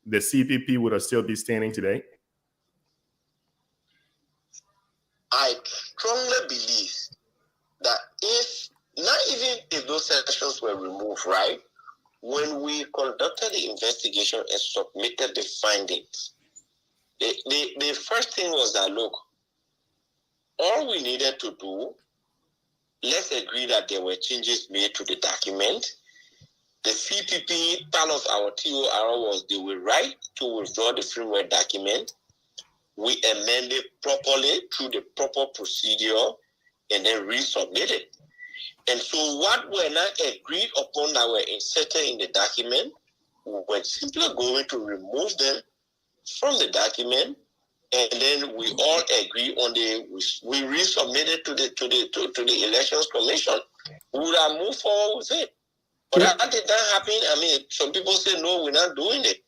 the CPP would still be standing today? I strongly believe that if those sections were removed, right, when we conducted the investigation and submitted the findings, the first thing was that, look, all we needed to do, let's agree that there were changes made to the document. The CPP, part of our TOR was they were right to withdraw the framework document. We amended properly through the proper procedure and then resubmitted. And so what were not agreed upon that were inserted in the document, we're simply going to remove them from the document, and then we all agree on we resubmit it to the Elections Commission. We would have moved forward with it. But that did not happen. I mean, some people say no, we're not doing it.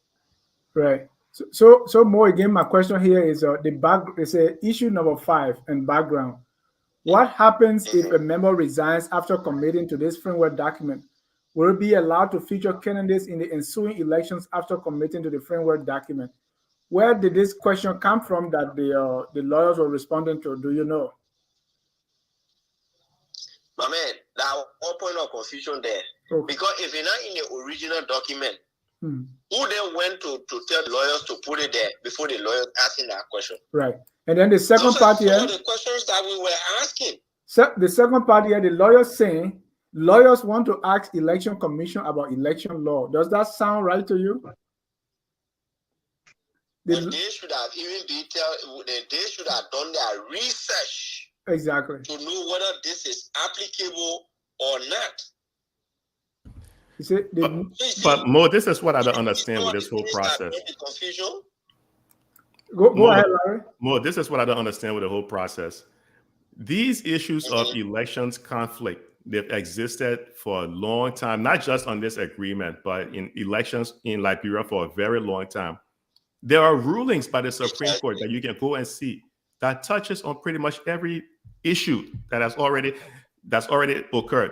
Right. So more again, my question here is it's issue number 5 and background. What happens if a member resigns after committing to this framework document? Will it be allowed to feature candidates in the ensuing elections after committing to the framework document? Where did this question come from that the lawyers were responding to? Do you know? My man, that one point of confusion there. Okay. Because if you're not in the original document, who then went to tell the lawyers to put it there before the lawyers asking that question? Right. And then the second part here. Those are the questions that we were asking. So the second part here, the lawyers saying lawyers want to ask Election Commission about election law. Does that sound right to you? They should have they should have done their research. Exactly. To know whether this is applicable or not. But Mo, this is what I don't understand with this whole process. Go ahead, Larry. Mo, this is what I don't understand with the whole process. These issues of elections conflict, they've existed for a long time, not just on this agreement, but in elections in Liberia for a very long time. There are rulings by the Supreme Court that you can go and see that touches on pretty much every issue that's already occurred.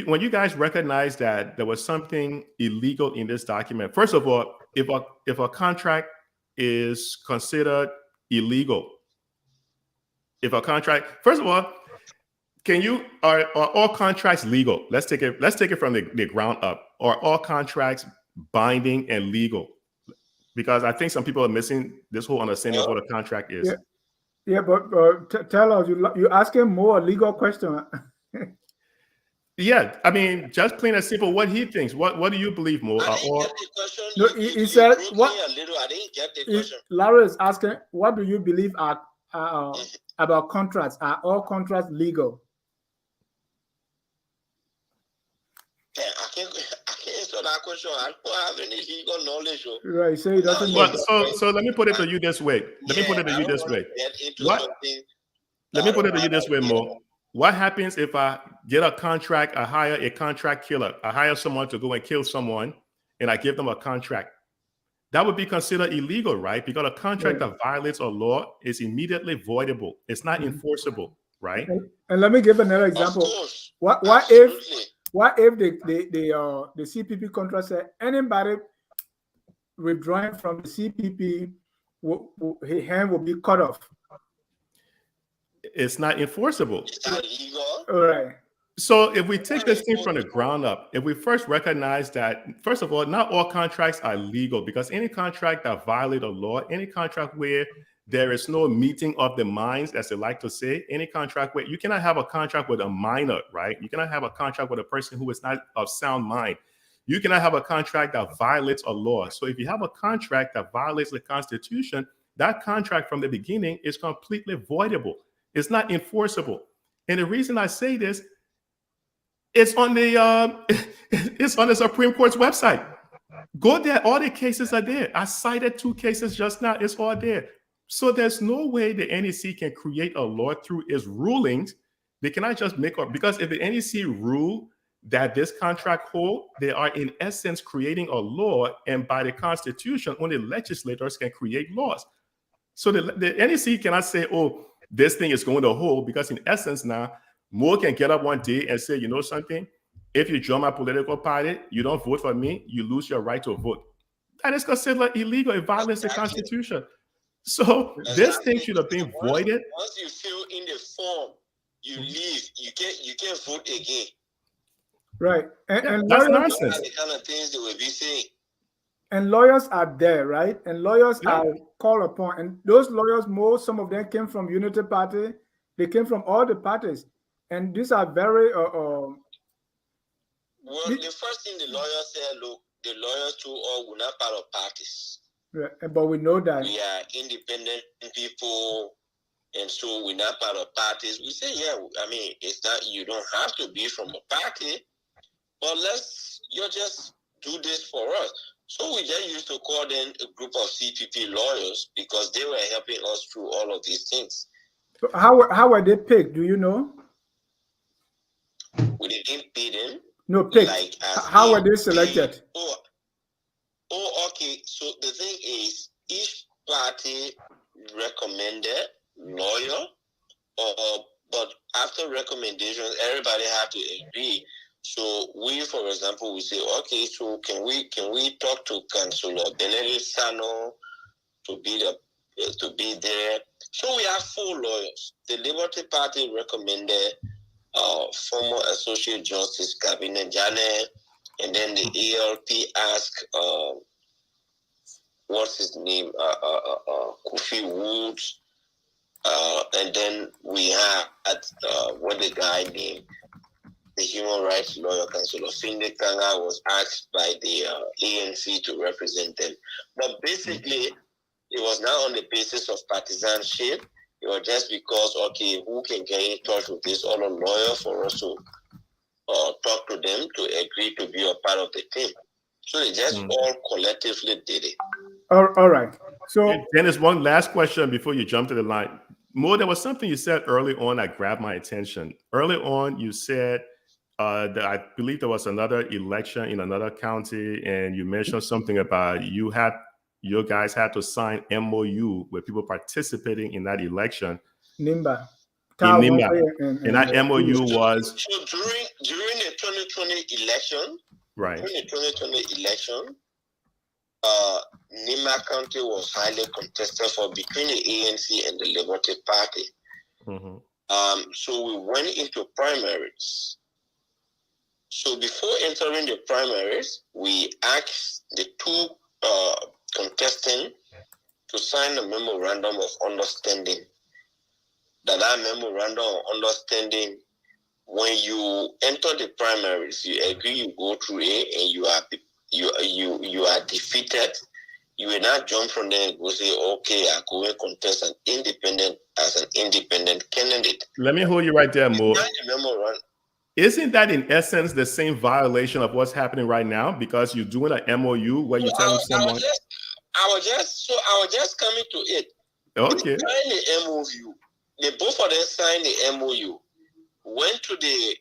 When you guys recognize that there was something illegal in this document, first of all, if a contract is considered illegal, first of all, are all contracts legal? Let's take it from the ground up. Are all contracts binding and legal? Because I think some people are missing this whole understanding of what a contract is. Yeah, but tell us, you asking more legal question. Yeah, I mean, just plain and simple, what he thinks. What do you believe, Mo? No, he said what? I didn't get the question. Larry is asking, what do you believe about contracts? Are all contracts legal? Yeah, I can't answer that question. I don't have any legal knowledge. Right, so he doesn't know. So let me put it to you this way. Let me put it to you this way, Mo. What happens if I get a contract, I hire a contract killer, I hire someone to go and kill someone, and I give them a contract? That would be considered illegal, right? Because a contract that violates a law is immediately voidable. It's not enforceable, right? And let me give another example. What if the CPP contract said anybody withdrawing from the CPP, his hand will be cut off? It's not enforceable. It's not legal. All right. So if we take this thing from the ground up, if we first recognize that, first of all, not all contracts are legal, because any contract that violates a law, any contract where there is no meeting of the minds, as they like to say, any contract where you cannot have a contract with a minor, right? You cannot have a contract with a person who is not of sound mind. You cannot have a contract that violates a law. So if you have a contract that violates the Constitution, that contract from the beginning is completely voidable. It's not enforceable. And the reason I say this, it's on the Supreme Court's website. Go there. All the cases are there. I cited 2 cases just now. It's all there. So there's no way the NEC can create a law through its rulings. They cannot just make up, because if the NEC rule that this contract hold, they are in essence creating a law, and by the Constitution, only legislators can create laws. So the NEC cannot say, oh, this thing is going to hold, because in essence now, Mo can get up one day and say, you know something, if you join my political party, you don't vote for me, you lose your right to vote. That is considered illegal. It violates the Constitution. So this thing should have been voided. Once you fill in the form, you leave. You can't vote again. Right. And that's lawyers, nonsense. The kind of things they will be saying. And lawyers are there, right? And lawyers are called upon. And those lawyers, some of them came from Unity Party. They came from all the parties. And these are very... well, the first thing the lawyers said, look, the lawyers too all were not part of parties. Right. But we know that. We are independent people, and so we're not part of parties. We say, yeah, I mean, it's not, you don't have to be from a party, but you just do this for us. So we just used to call them a group of CPP lawyers because they were helping us through all of these things. How were they picked? Do you know? We didn't pay them. No, picked. Like, how were they selected? Oh, okay. So the thing is, each party recommended lawyer, but after recommendations, everybody had to agree. So we, for example, we say, okay, so can we talk to Councillor Benedict Sano to be there? So we have 4 lawyers. The Liberty Party recommended former Associate Justice Cabinet Jane, and then the ALP asked what's his name, Kofi Woods, and then we had what the guy named, the human rights lawyer, Councillor Finde Kanga, was asked by the ANC to represent them. But basically, it was not on the basis of partisanship. It was just because, okay, who can get in touch with this other lawyer for us to talk to them to agree to be a part of the team. So they just all collectively did it. All right. So Dennis, one last question before you jump to the line. Mo, there was something you said early on that grabbed my attention. Early on, you said that I believe there was another election in another county, and you mentioned something about your guys had to sign MOU with people participating in that election. Nimba. In Nimba. And that MOU was... So during the 2020 election, right. During the 2020 election, Nimba County was highly contested for between the ANC and the Liberty Party. So we went into primaries. So before entering the primaries, we asked the 2 contestants to sign a memorandum of understanding. That memorandum of understanding, when you enter the primaries, you agree you go through it, and you are defeated. You will not jump from there and go say, okay, I go and contest as an independent candidate. Let me hold you right there, Mo. Isn't that in essence the same violation of what's happening right now? Because you're doing an MOU where you're telling someone. I was just coming to it. Okay. They signed the MOU. They both of them signed the MOU. Went to the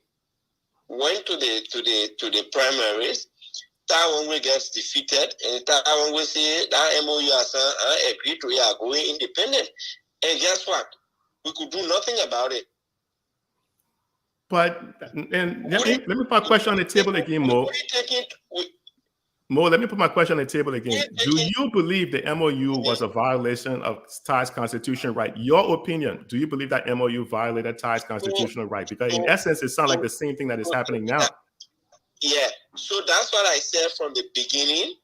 primaries. That one will get defeated, and that one will say that MOU I agree to it, are going independent. And guess what? We could do nothing about it. But and let me put my question on the table again, Mo. Mo, let me put my question on the table again. Do you believe the MOU was a violation of Thai's constitutional right? Your opinion, do you believe that MOU violated Thai's constitutional right? Because in essence, it sounds like the same thing that is happening now. Yeah, so that's what I said from the beginning.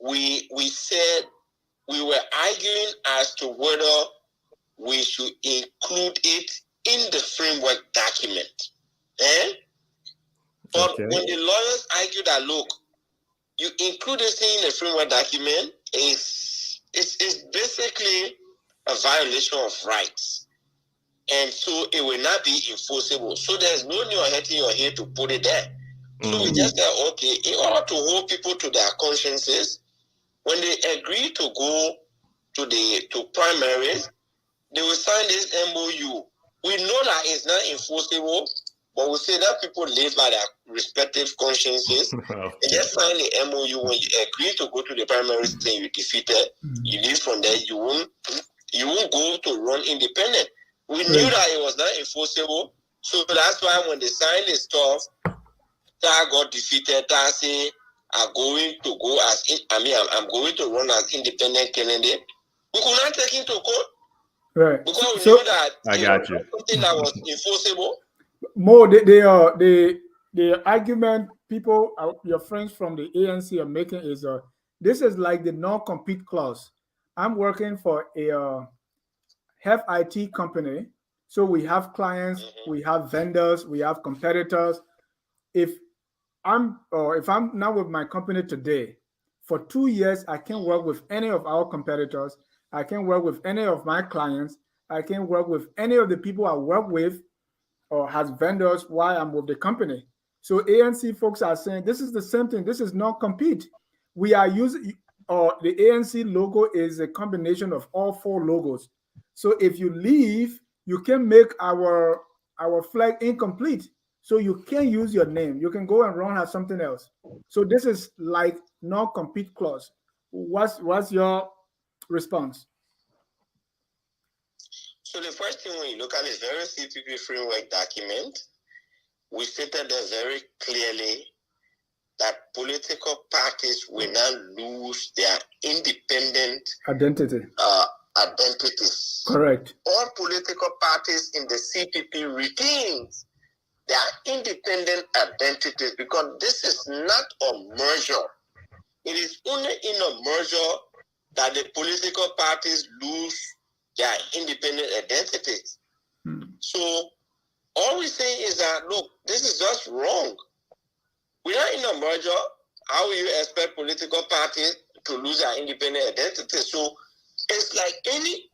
We said we were arguing as to whether we should include it in the framework document. But when the lawyers argued that, look, you include this thing in the framework document, it's basically a violation of rights. And so it will not be enforceable. So there's no need hurting your head to put it there. So we just said, okay, in order to hold people to their consciences, when they agree to go to primaries, they will sign this MOU. We know that it's not enforceable, but we say that people live by their respective consciences. And just sign the MOU. When you agree to go to the primaries and you defeated, you leave from there, you won't go to run independent. We knew that it was not enforceable. So that's why when they signed the stuff, that got defeated, that say, I'm going to run as independent candidate. We could not take him to court. Right. Because we knew that I got you. Something that was enforceable. More the argument people, your friends from the ANC are making is this is like the non-compete clause. I'm working for a health IT company, so we have clients, we have vendors, we have competitors. If I'm not with my company today, for 2 years, I can work with any of our competitors. I can work with any of my clients. I can't work with any of the people I work with or has vendors while I'm with the company. So ANC folks are saying this is the same thing. This is not compete. We are using, or the ANC logo is a combination of all 4 logos. So if you leave, you can make our flag incomplete. So you can't use your name. You can go and run as something else. So this is like non-compete clause. What's your response? So the first thing when you look at this very CPP framework document, we stated there very clearly that political parties will now lose their independent identities. Correct. All political parties in the CPP retains their independent identities because this is not a merger. It is only in a merger that the political parties lose their independent identities. So all we say is that, look, this is just wrong. We are in a merger. How will you expect political parties to lose their independent identity? So it's like any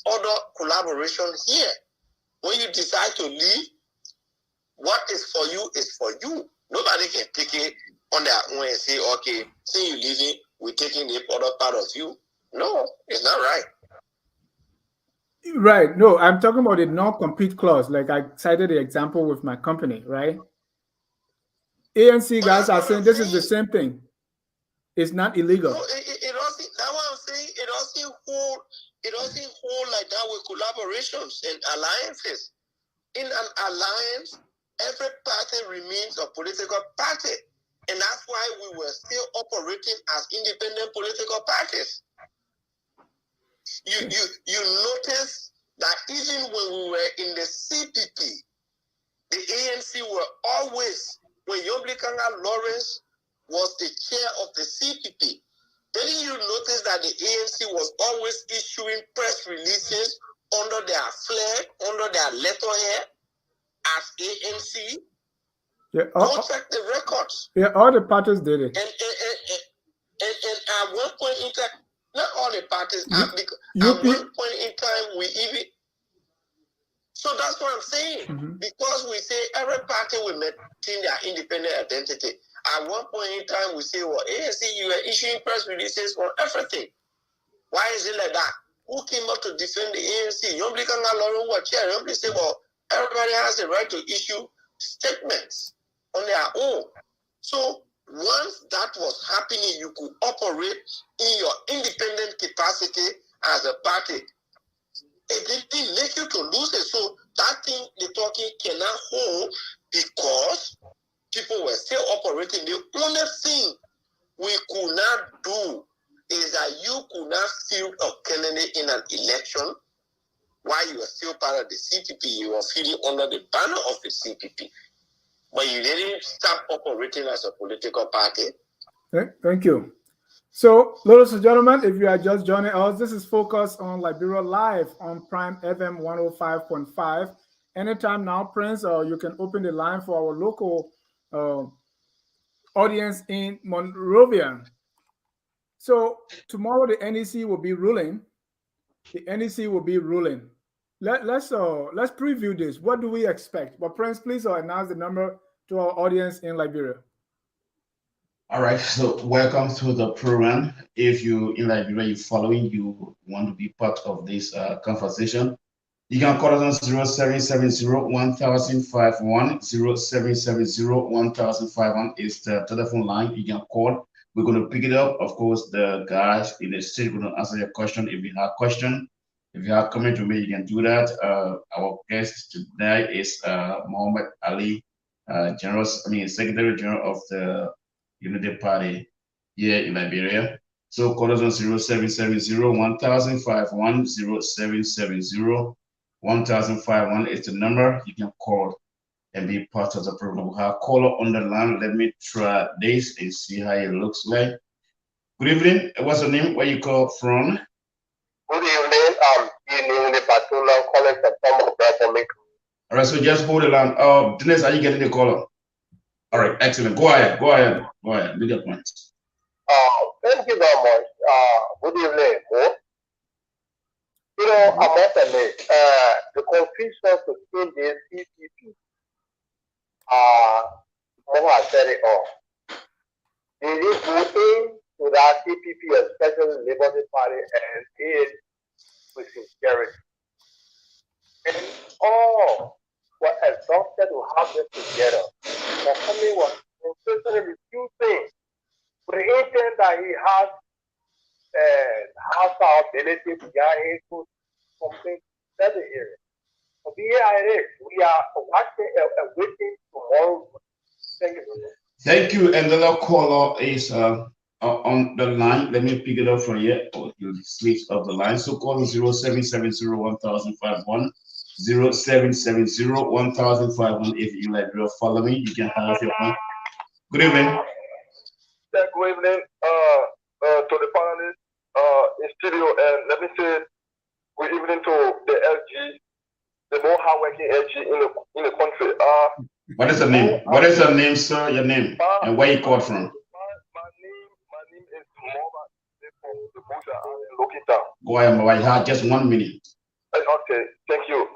other collaboration here. When you decide to leave, what is for you is for you. Nobody can take it on their own and say, okay, since you're leaving, we're taking the other part of you. No, it's not right. Right. No, I'm talking about the non-compete clause. Like I cited the example with my company, right? ANC guys are saying this is the same thing. It's not illegal. No, that's what I'm saying. It doesn't hold like that with collaborations and alliances. In an alliance, every party remains a political party. And that's why we were still operating as independent political parties. You notice that even when we were in the CPP, the ANC were always, when Yomlikanga Lawrence was the chair of the CPP, didn't you notice that the ANC was always issuing press releases under their flag, under their letterhead as ANC? Yeah, Go check the records. Yeah, all the parties did it. And at one point in time, not all the parties, at one point in time, we even. So that's what I'm saying. Because we say every party will maintain their independent identity. At one point in time, we say, well, ANC, you are issuing press releases for everything. Why is it like that? Who came up to defend the ANC? Yombli Kanga was chair. Yombli said, well, everybody has the right to issue statements on their own. So once that was happening, you could operate in your independent capacity as a party. It didn't make you to lose it. So that thing the talking cannot hold because people were still operating. The only thing we could not do is that you could not field a candidate in an election while you were still part of the CPP. You were feeling under the banner of the CPP. But you didn't stop operating as a political party. Thank you. So, ladies and gentlemen, if you are just joining us, this is Focus on Liberia Live on Prime FM 105.5. Anytime now, Prince, or you can open the line for our local audience in Monrovia. So, tomorrow the NEC will be ruling. The NEC will be ruling. Let's preview this. What do we expect? But Prince, please announce the number to our audience in Liberia. All right, so welcome to the program. If you in Liberia, you're following, you want to be part of this conversation, you can call us on 0770-1051, 0770-1051 is the telephone line. You can call. We're going to pick it up. Of course, the guys in the state will going to answer your question. If you have a question, if you have a comment to make, you can do that. Our guest today is Muhammad Ali, Secretary General of the Unity Party here in Liberia. So call us on 0770-1051, 0770-1051 is the number. You can call and be part of the program. We have a caller on the line. Let me try this and see how it looks like. Good evening. What's your name? Where you call from? Good evening. In the Batula calling from Brother. All right, so just hold the line. Dennis, are you getting the caller? All right, excellent. Go ahead. Make your points. Thank you very much. Good evening. You know, I must admit, the confusion between the CPP, Mo has said it all. They did go into that CPP, especially the Liberty Party, and did with sincerity. And all were exhausted to have this together. For Kunney was consistently refusing with the intent that he has our ability to get into something that is here. So here it is. We are watching and waiting tomorrow. Thank you. Thank you. And the other caller is on the line. Let me pick it up from here. Oh, you switched off the line. So call 0770-1051, 0770-1051. If you like to follow me, you can have your point. Good evening. Good evening to the panelists in studio, and let me say good evening to the LG, the more hardworking LG in the country. What is the name? What is your name, sir? Your name and where you called from? My name is Monrovia from the Buddha in Lokita. Go ahead, I had just 1 minute. Okay, thank you.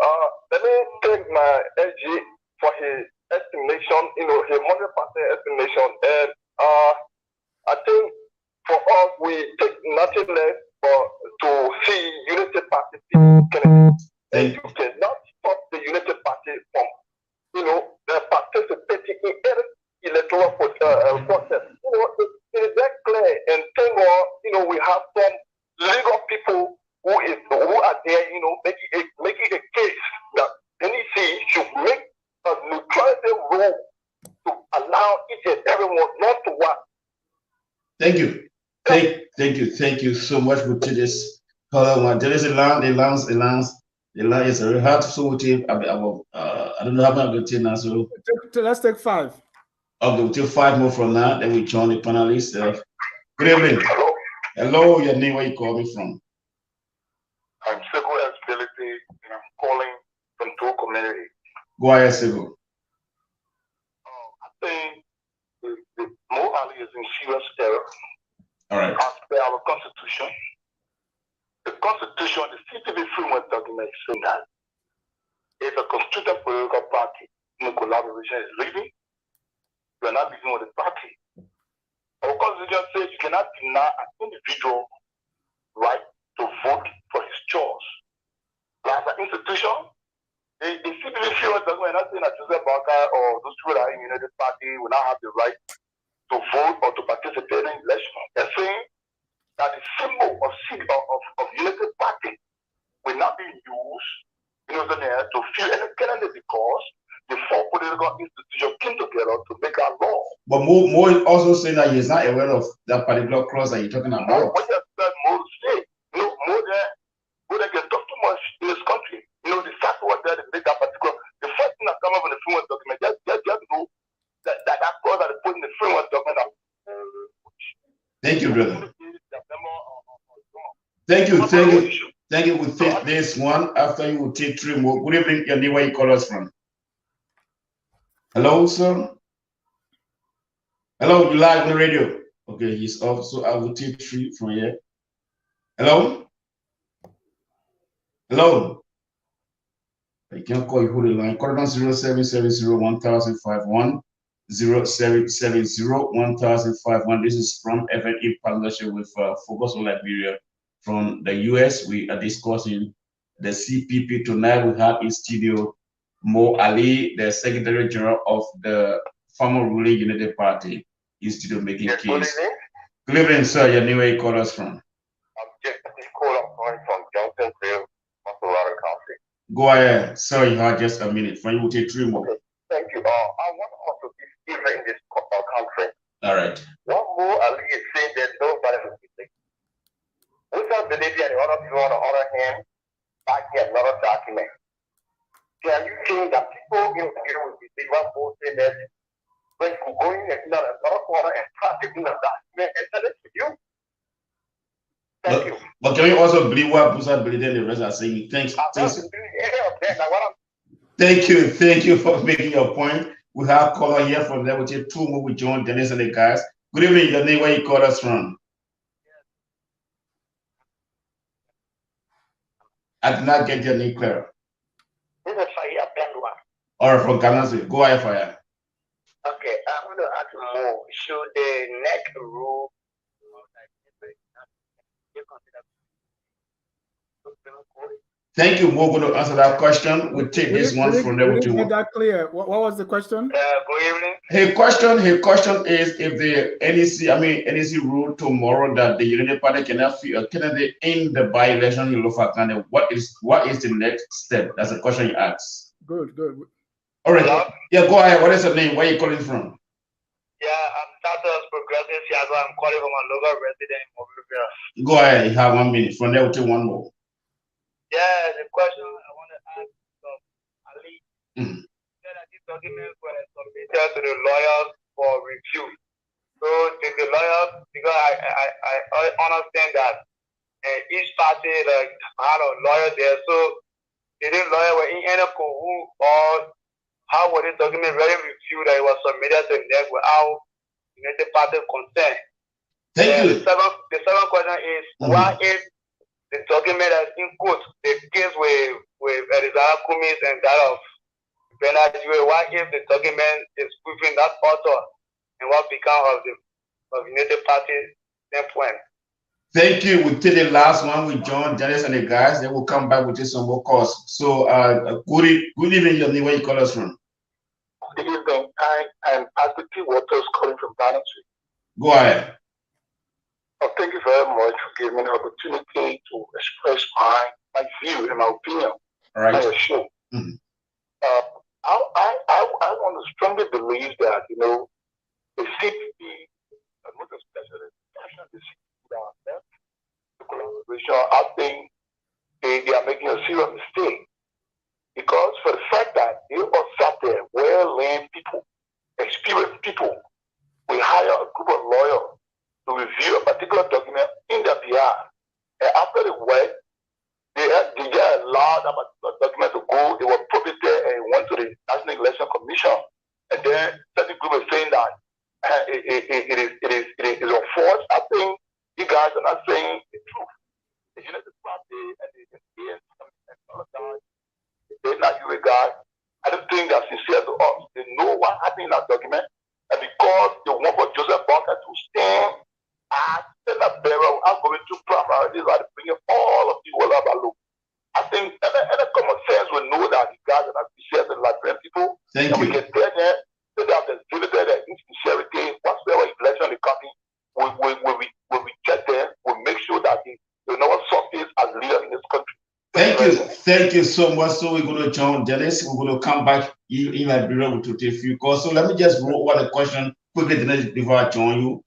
Let me thank my LG for his estimation, his 100% estimation, and I think for us, we take nothing less but to see Unity Party Kennedy. And you cannot stop the Unity Party from, participating in any electoral process. It is very clear, and thank God, we have some legal people who are there, making a case that NEC should make a neutrality rule to allow each and everyone not to work. Thank you. Thank you so much for this. There is a line is very hard to so I don't know how I'm going to now. So let's take 5. Okay, we'll take 5 more from now. Then we join the panelists. Good evening. Hello, your name, where you call me from? I'm Civil Stability, and I'm calling from two communities. Go ahead, Civil. I think the Mo Ali is in serious error. All right. As per our constitution, the CPP framework document saying that if a constituted political party in collaboration is leading, you are not dealing with the party. Our constitution says you cannot deny an individual right to vote for his choice. As an institution, the CPP framework document not saying that Joseph Barker or those people that are in the United Party will not have the right to vote or to participate in election. They're saying that the symbol of Unity Party will not be used to fill any candidate because the 4 political institutions came together to make a law. But Mo is also saying that he's not aware of that particular clause that you're talking about. What you said, Mo say, Mo there can talk too much in this country. The fact was there to make that particular. The first thing that come up in the framework document, just know that clause that they put in the framework document. Thank you, brother. Thank you. We'll take this one. After you will take 3 more. Good evening, your name, where you call us from? Hello, sir. Hello, you live on the radio. Okay, he's off, so I will take 3 from here. Hello? Hello? I can't call you, hold the line. Call down 0770-1051, 0770-1051. This is from FNE partnership with Focus on Liberia. From the US, we are discussing the CPP. Tonight we have in studio Mo Ali, the Secretary General of the former ruling Unity Party, in studio making case. Good evening, sir. Your name, where you call us from? I'm calling from Johnsonville, Monrovia County. Go ahead, sir. You have just a minute. For you, will take 3 more. Okay. Thank you. I want us to be even in this country. All right. What Mo Ali is saying that nobody will be taken. We don't believe that the other people on the other hand back get another document. Can you think that people in here will be big one who say that when you go in another corner and try to do a document and send it to you? Thank you. But can you also believe what Busa believed and the rest are saying? Thanks. Thank you for making your point. We have caller here from there. We'll take 2 more. We join Dennis and the guys. Good evening, your name, where you call us from? I did not get your name clear. This is Fire Pendua. All right, from Ghana. Go ahead, Fire. Okay, I want to ask more. Should the neck rule Thank you. We're going to answer that question. We'll take this one from there. We didn't get that clear. What was the question? good evening. Her question is if the NEC rule tomorrow that the United Party cannot be a candidate in the by-election in Lofa County, what is the next step? That's the question you asked. Good. All right. Hello? Yeah, go ahead. What is your name? Where are you calling from? Yeah, I'm Status Progressive Chiago. I'm calling from a local resident in Monrovia. Go ahead. You have 1 minute. From there, we'll take one more. Yeah, the question I want to ask Ali. That these documents were submitted to the lawyers for review. So the lawyers, because I understand that each party like had a lawyer there. So did the lawyer were in any cahoots, or how was the document really reviewed that it was submitted to them without the party consent? Thank you. The second question is why is the document that's in quote the case with Elizabeth Cummings and that of Bernard, why if the document is proving that author and what become of the United Party standpoint? Thank you. We'll take the last one with John, Dennis, and the guys. Then we'll come back with some more calls. So, good evening, your name. Where you call us from? Good evening. I'm CPP Waters calling from Panelists. Go ahead. Oh, thank you very much for giving me the opportunity to express my view and my opinion on your show. I want to strongly believe that, the CPP, and most especially the CPP, the collaboration, I think they are making a serious mistake. Because for the fact that they all sat there, well-learned people, experienced people, we hire a group of lawyers to review a particular document in their behalf. And after the work, they just allowed that particular document to go. They were prohibited and went to the National Election Commission. And then certain group is saying that it is unforced. I think you guys are not saying the truth. The United Party and the ANC and all of that, they're not you guys. I don't think they're sincere to us. They know what happened in that document. And because they want for Joseph Barker to stand as Senate bearer, I'm going to primaries are bringing all of the world up alone. I think any common sense will know that you guys are not sincere to Liberian people. Thank you. We can tell them that they have exhibited their insincerity. Whatsoever election is coming, we reject them. We make sure that they know success as leader in this country. Thank you so much. So we're going to join Dennis. We're going to come back in Liberia to take a few calls. So let me just roll one the question quickly, Dennis, before I join you.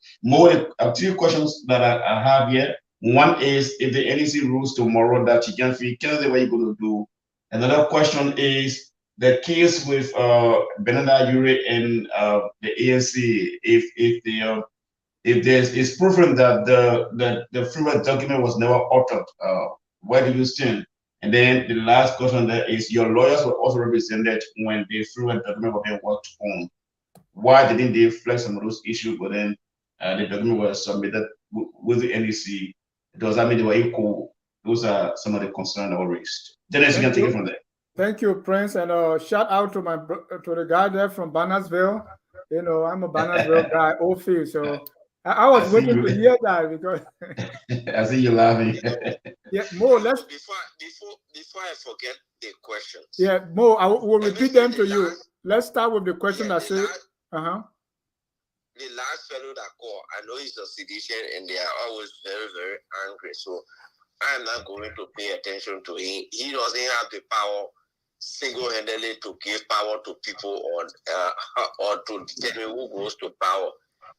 Two questions that I have here. One is if the NEC rules tomorrow that you can feel Canada, what are you going to do? Another question is the case with Bernard Ure and the ANC. If it's proven that the freeway document was never altered, where do you stand? And then the last question there is your lawyers were also represented when the freeway document was being worked on. Why didn't they flex some of those issues? But then the document was submitted with the NEC. Does that mean they were equal? Those are some of the concerns that were raised. Dennis, you can take it from there. Thank you, Prince, and shout out to the guy there from Bannersville. I'm a Bannersville guy, Ophir, so I was waiting to hear that because I see you laughing. Yeah, Mo, let's before I forget the questions. Yeah, Mo, I will repeat them to you. Let's start with the question that says the last fellow that called, I know he's a sedition and they are always very, very angry. So I'm not going to pay attention to him. He doesn't have the power single-handedly to give power to people or to determine who goes to power.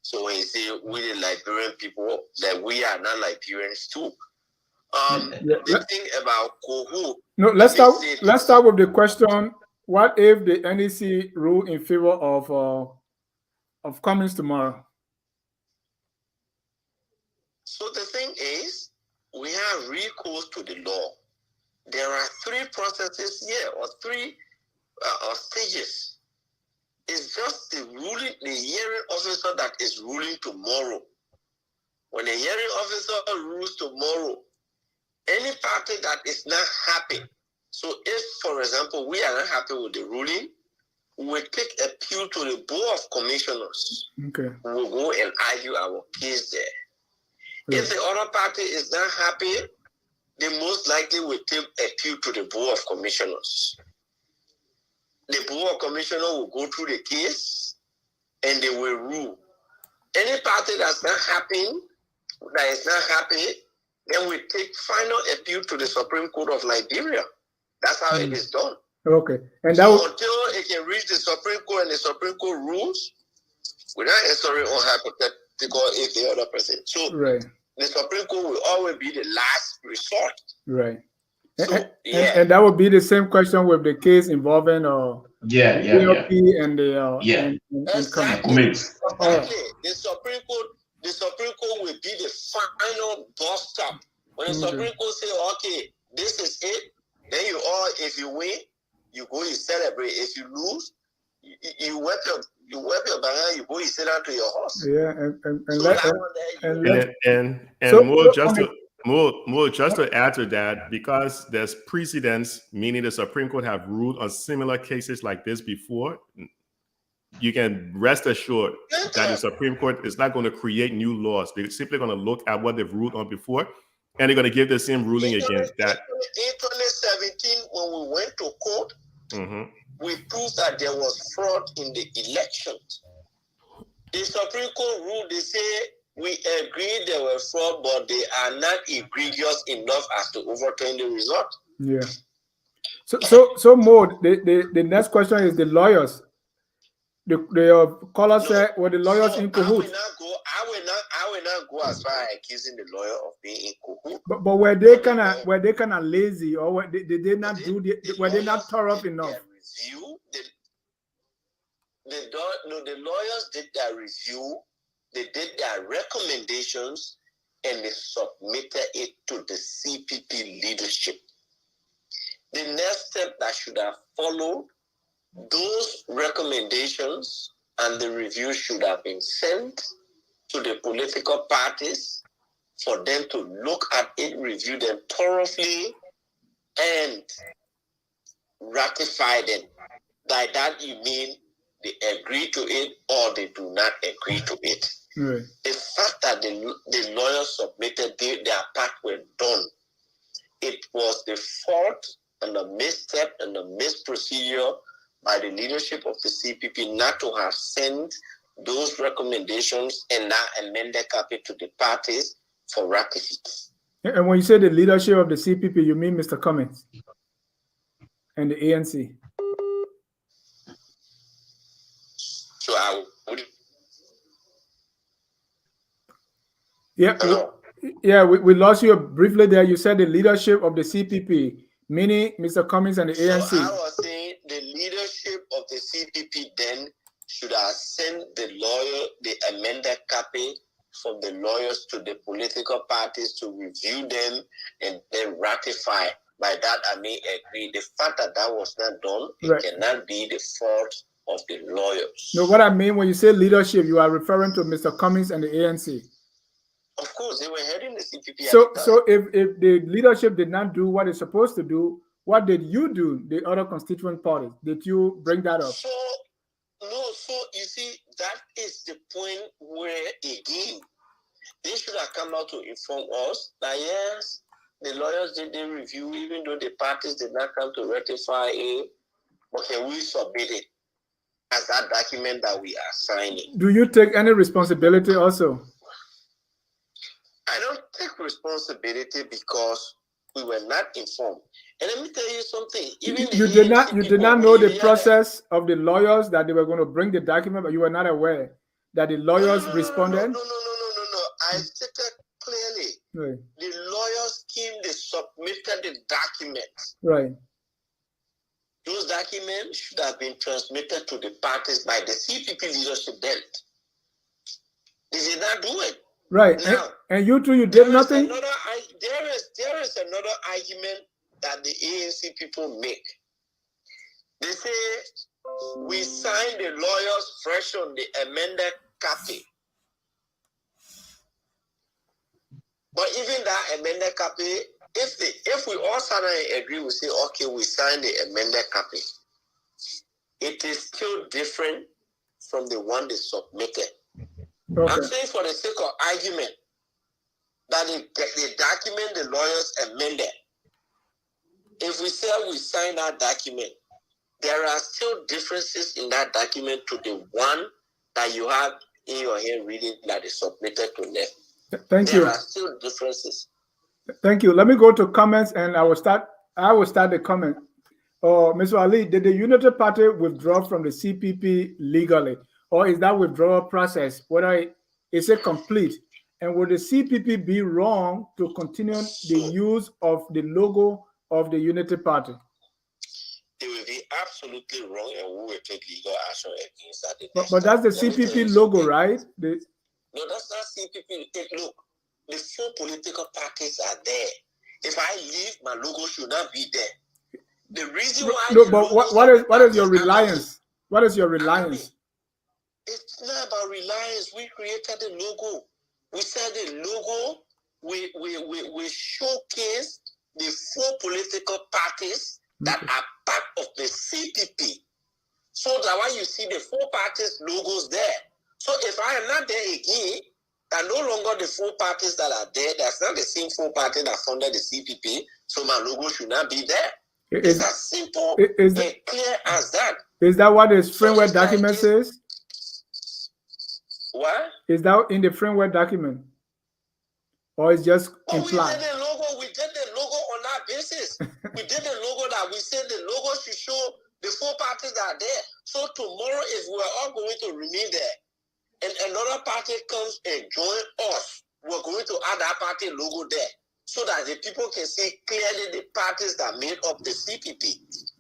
So when you say we the Liberian people, that we are not Liberians too. The thing about Kohu. No, let's start with the question: what if the NEC rule in favor of Cummings tomorrow? So the thing is, we have recourse to the law. There are three processes here, or three stages. It's just the hearing officer that is ruling tomorrow. When the hearing officer rules tomorrow, Any party that is not happy, so if, for example, we are not happy with the ruling, we will take appeal to the Board of Commissioners. Okay. We will go and argue our case there. If the other party is not happy, they most likely will take appeal to the Board of Commissioners. The Board of Commissioners will go through the case and they will rule. Any party that's not happy, then we take final appeal to the Supreme Court of Liberia. That's how it is done. Okay. And so until it can reach the Supreme Court and the Supreme Court rules, we're not necessarily on hypothetical if the other person. So the Supreme Court will always be the last resort. Right. So, and that would be the same question with the case involving and the exactly. The Supreme Court will be the final bus stop. When the Supreme Court say, okay, this is it, then if you win, you go, you celebrate. If you lose, you wipe your banana, you go, you sit down to your horse. More just to add to that, because there's precedents, meaning the Supreme Court have ruled on similar cases like this before, you can rest assured that the Supreme Court is not going to create new laws. They're simply going to look at what they've ruled on before, and they're going to give the same ruling against that. In 2017, when we went to court, we proved that there was fraud in the elections. The Supreme Court ruled, they say, we agree there were fraud, but they are not egregious enough as to overturn the result. Yeah. So Maud, the next question is the lawyers. The caller said, were the lawyers in cahoots? I will not go as far as accusing the lawyer of being in cahoots. But were they kind of lazy, or did they not were they not thorough enough? The lawyers did their review. They did their recommendations and they submitted it to the CPP leadership. The next step that should have followed, those recommendations and the review should have been sent to the political parties for them to look at it, review them thoroughly, and ratify them. By that you mean they agree to it or they do not agree to it. Right. The fact that the lawyers submitted their part were done, it was the fault and the misstep and the misprocedure by the leadership of the CPP not to have sent those recommendations and not amended copy to the parties for ratification. And when you say the leadership of the CPP, you mean Mr. Cummings and the ANC? So I would. Yeah, we lost you briefly there. You said the leadership of the CPP, meaning Mr. Cummings and the ANC. So I was saying the leadership of the CPP then should have sent the amended copy from the lawyers to the political parties to review them and then ratify. By that, I may agree. The fact that that was not done, it cannot be the fault of the lawyers. No, what I mean when you say leadership, you are referring to Mr. Cummings and the ANC. Of course, they were heading the CPP. So if the leadership did not do what it's supposed to do, what did you do, the other constituent parties? Did you bring that up? So you see, that is the point where, again, they should have come out to inform us that, yes, the lawyers did the review, even though the parties did not come to ratify it, but can we submit it as that document that we are signing? Do you take any responsibility also? I don't take responsibility because we were not informed. And let me tell you something. Even you did not know the process of the lawyers that they were going to bring the document, but you were not aware that the lawyers responded? No. I stated clearly. Right. The lawyers came, they submitted the documents. Right. Those documents should have been transmitted to the parties by the CPP leadership then. They did not do it. Right. Now, and you too, you did nothing? There is another argument that the ANC people make. They say, we signed the lawyers fresh on the amended copy. But even that amended copy if we all suddenly agree, we say, okay, we sign the amended copy, it is still different from the one they submitted. Okay. I'm saying for the sake of argument that the document the lawyers amended, if we say we sign that document, there are still differences in that document to the one that you have in your hand reading that is submitted to them. Thank you. There are still differences. Thank you. Let me go to comments, and I will start the comment. Mr. Ali, did the Unity Party withdraw from the CPP legally, or is that withdrawal process, is it complete? And would the CPP be wrong to continue the use of the logo of the Unity Party? It will be absolutely wrong, and we will take legal action against that. But that's the CPP logo, right? No, that's not CPP. Look, the four political parties are there. If I leave, my logo should not be there. The reason why. No, but what is your reliance? What is your reliance? It's not about reliance. We created the logo. We said the logo. We showcase the four political parties that are part of the CPP. So that why you see the four parties logos there. So if I am not there again, that no longer the four parties that are there, that's not the same four party that funded the CPP, so my logo should not be there. It's as simple and clear as that. Is that what the framework document says? What? Is that in the framework document? Or it's just implied? We did the logo on that basis. We did the logo that we said the logo should show the four parties that are there. So tomorrow, if we're all going to remain there, and another party comes and join us, we're going to add that party logo there, so that the people can see clearly the parties that made up the CPP.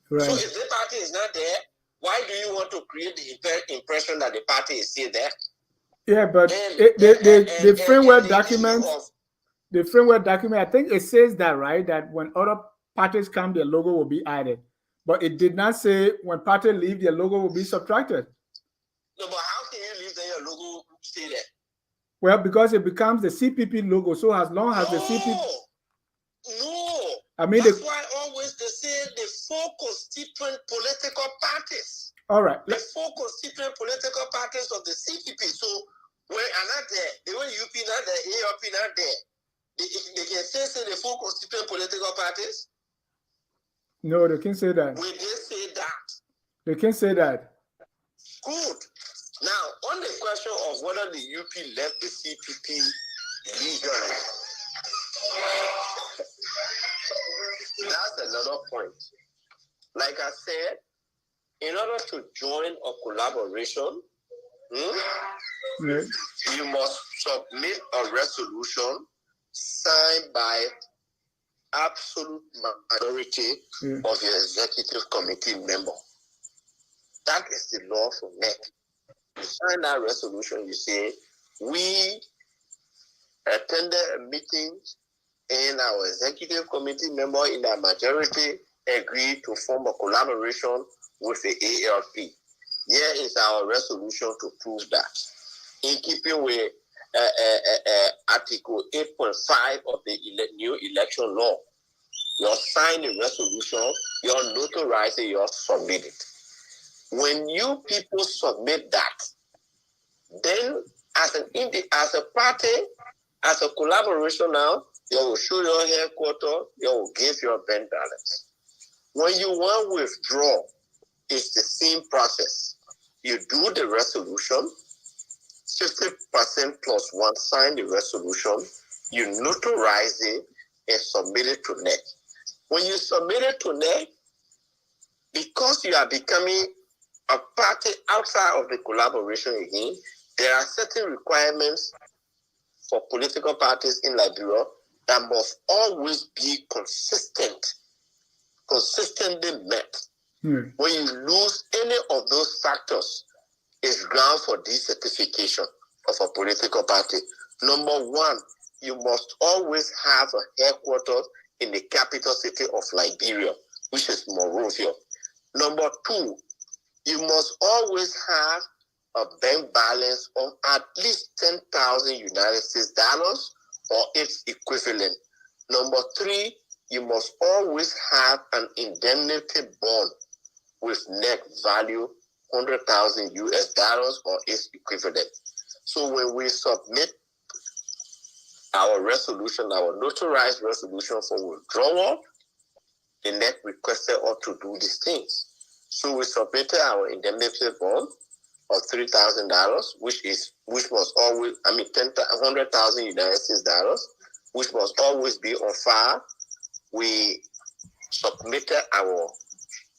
Right. So if the party is not there, why do you want to create the impression that the party is still there? Yeah, but the framework document, the framework document, I think it says that, right? That when other parties come, their logo will be added. But it did not say when parties leave, their logo will be subtracted. No, but how can you leave then your logo stay there? Well, because it becomes the CPP logo. So as long as the CPP... No. I mean, that's why always they say the four constituent political parties. All right. The four constituent political parties of the CPP. So when are not there, the way UP not there, ARP not there, they can say the four constituent political parties? No, they can't say that. We did say that. They can't say that. Good. Now, on the question of whether the UP left the CPP legally, that's another point. Like I said, in order to join a collaboration, you must submit a resolution signed by absolute majority of your executive committee member. That is the law for NEC. You sign that resolution, you say, we attended a meeting and our executive committee member in the majority agreed to form a collaboration with the ALP. Here is our resolution to prove that. In keeping with Article 8.5 of the new election law, you sign the resolution, you notarize it, you submit it. When you people submit that, then as a party, as a collaboration now, you will show your headquarters, you will give your bank balance. When you want to withdraw, it's the same process. You do the resolution, 50% plus one, sign the resolution, you notarize it and submit it to NEC. When you submit it to NEC, because you are becoming a party outside of the collaboration again, there are certain requirements for political parties in Liberia that must always be consistently met. When you lose any of those factors, it's ground for decertification of a political party. Number one, you must always have a headquarters in the capital city of Liberia, which is Monrovia. Number two, you must always have a bank balance of at least $10,000 United States dollars or its equivalent. Number 3, you must always have an indemnity bond with net value 100,000 US dollars or its equivalent. So when we submit our resolution, our notarized resolution for withdrawal, the NEC requested us to do these things. So we submitted our indemnity bond of $3,000, which must always, 100,000 United States dollars, which must always be on file. We submitted our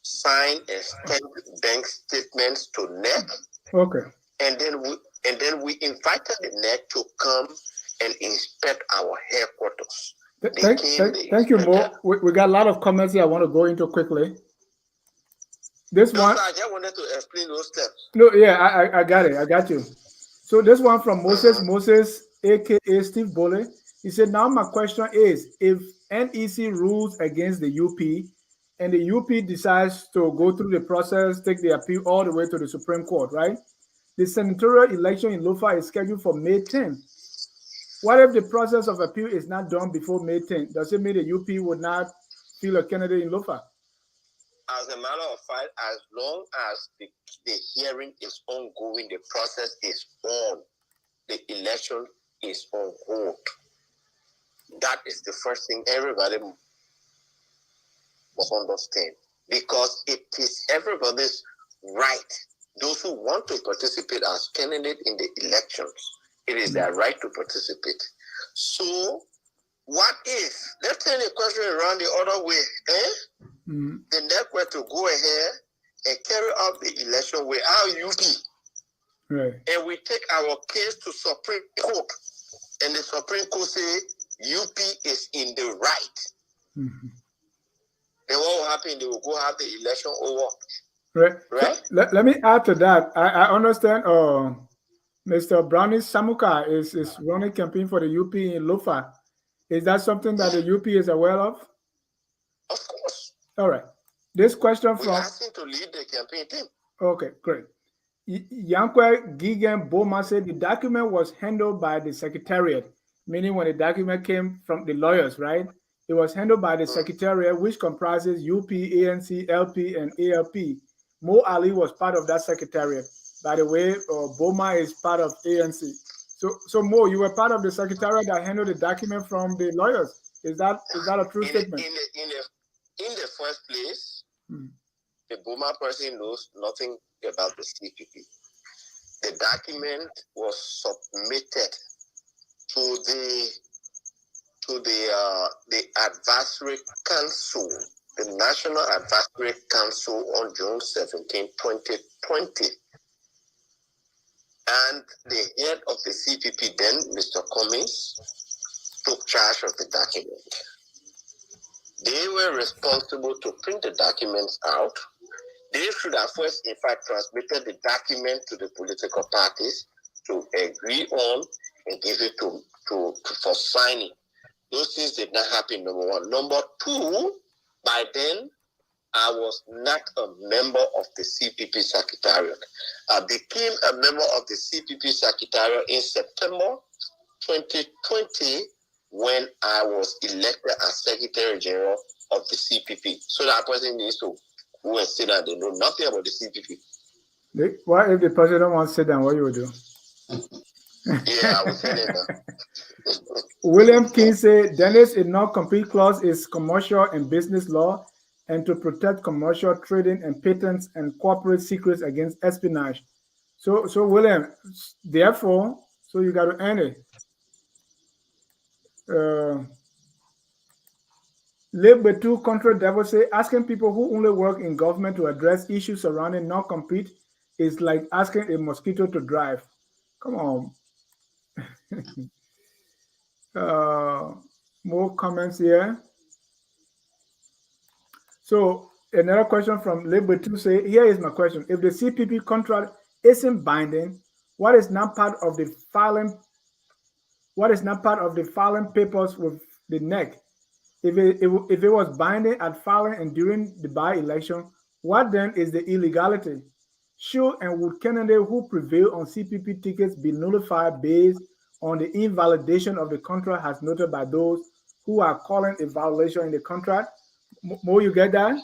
signed and stamped bank statements to NEC. Okay. And then we invited the NEC to come and inspect our headquarters. Thank you, Mo. We got a lot of comments here I want to go into quickly. This one. I just wanted to explain those steps. No, yeah, I got it. I got you. So this one from Moses, aka Steve Bole. He said, now my question is, if NEC rules against the UP and the UP decides to go through the process, take the appeal all the way to the Supreme Court, right? The senatorial election in Lofa is scheduled for May 10th. What if the process of appeal is not done before May 10th? Does it mean the UP would not field a candidate in Lofa? As a matter of fact, as long as the hearing is ongoing, the process is on, the election is on hold. That is the first thing everybody must understand, because it is everybody's right. Those who want to participate as candidates in the elections, it is their right to participate. So, what if, let's turn the question around the other way, the NEC were to go ahead and carry out the election without UP, right? And we take our case to Supreme Court, and the Supreme Court say UP is in the right. Then what will happen? They will go have the election over. Right? So let me add to that. I understand Mr. Brownie Samuka is running campaign for the UP in Lofa. Is that something that the UP is aware of? Of course. All right. This question we from... asked him to lead the campaign team. Okay, great. Yankwe Gigan Boma said the document was handled by the Secretariat, meaning when the document came from the lawyers, right? It was handled by the Secretariat, which comprises UP, ANC, LP, and ALP. Mo Ali was part of that Secretariat. By the way, Boma is part of ANC. So Mo, you were part of the Secretariat that handled the document from the lawyers. Is that a true statement? In the first place, the Boma person knows nothing about the CPP. The document was submitted to the Advisory Council, the National Advisory Council, on June 17, 2020. And the head of the CPP then, Mr. Cummings, took charge of the document. They were responsible to print the documents out. They should have first, in fact, transmitted the document to the political parties to agree on and give it for signing. Those things did not happen, number one. Number two, by then, I was not a member of the CPP Secretariat. I became a member of the CPP Secretariat in September 2020 when I was elected as Secretary General of the CPP. So that person needs to go and sit down. They know nothing about the CPP. What if the president wants to sit down? What you would do? Yeah, I would say that. William King said, Dennis, a non-compete clause is commercial and business law, and to protect commercial trading and patents and corporate secrets against espionage. So William, therefore, so you got to earn it. Live 2 Contra Devil say, asking people who only work in government to address issues surrounding non-compete is like asking a mosquito to drive. Come on. More comments here. So another question from Live 2 say, here is my question. If the CPP contract isn't binding, what is not part of the filing papers with the NEC? If it was binding at filing and during the by-election, what then is the illegality? Should and would candidates who prevail on CPP tickets be nullified based on the invalidation of the contract as noted by those who are calling a violation in the contract. Mo, you get that?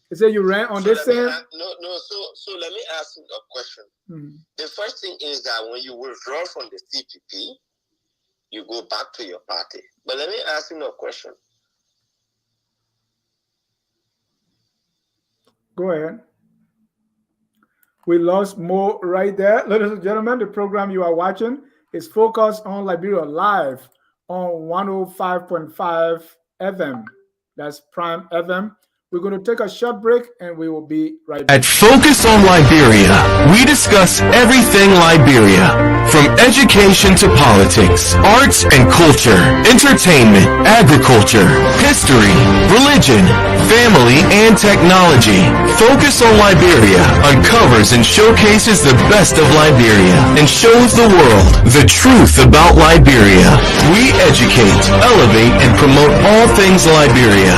You say you ran on this thing? So let me ask you a question. Mm-hmm. The first thing is that when you withdraw from the CPP, you go back to your party. But let me ask you a question. Go ahead. We lost Mo right there. Ladies and gentlemen, the program you are watching is focused on Liberia live on 105.5 FM. That's Prime FM. We're going to take a short break and we will be right back. At Focus on Liberia, we discuss everything Liberia, from education to politics, arts and culture, entertainment, agriculture, history, religion, family, and technology. Focus on Liberia uncovers and showcases the best of Liberia and shows the world the truth about Liberia. We educate, elevate, and promote all things Liberia.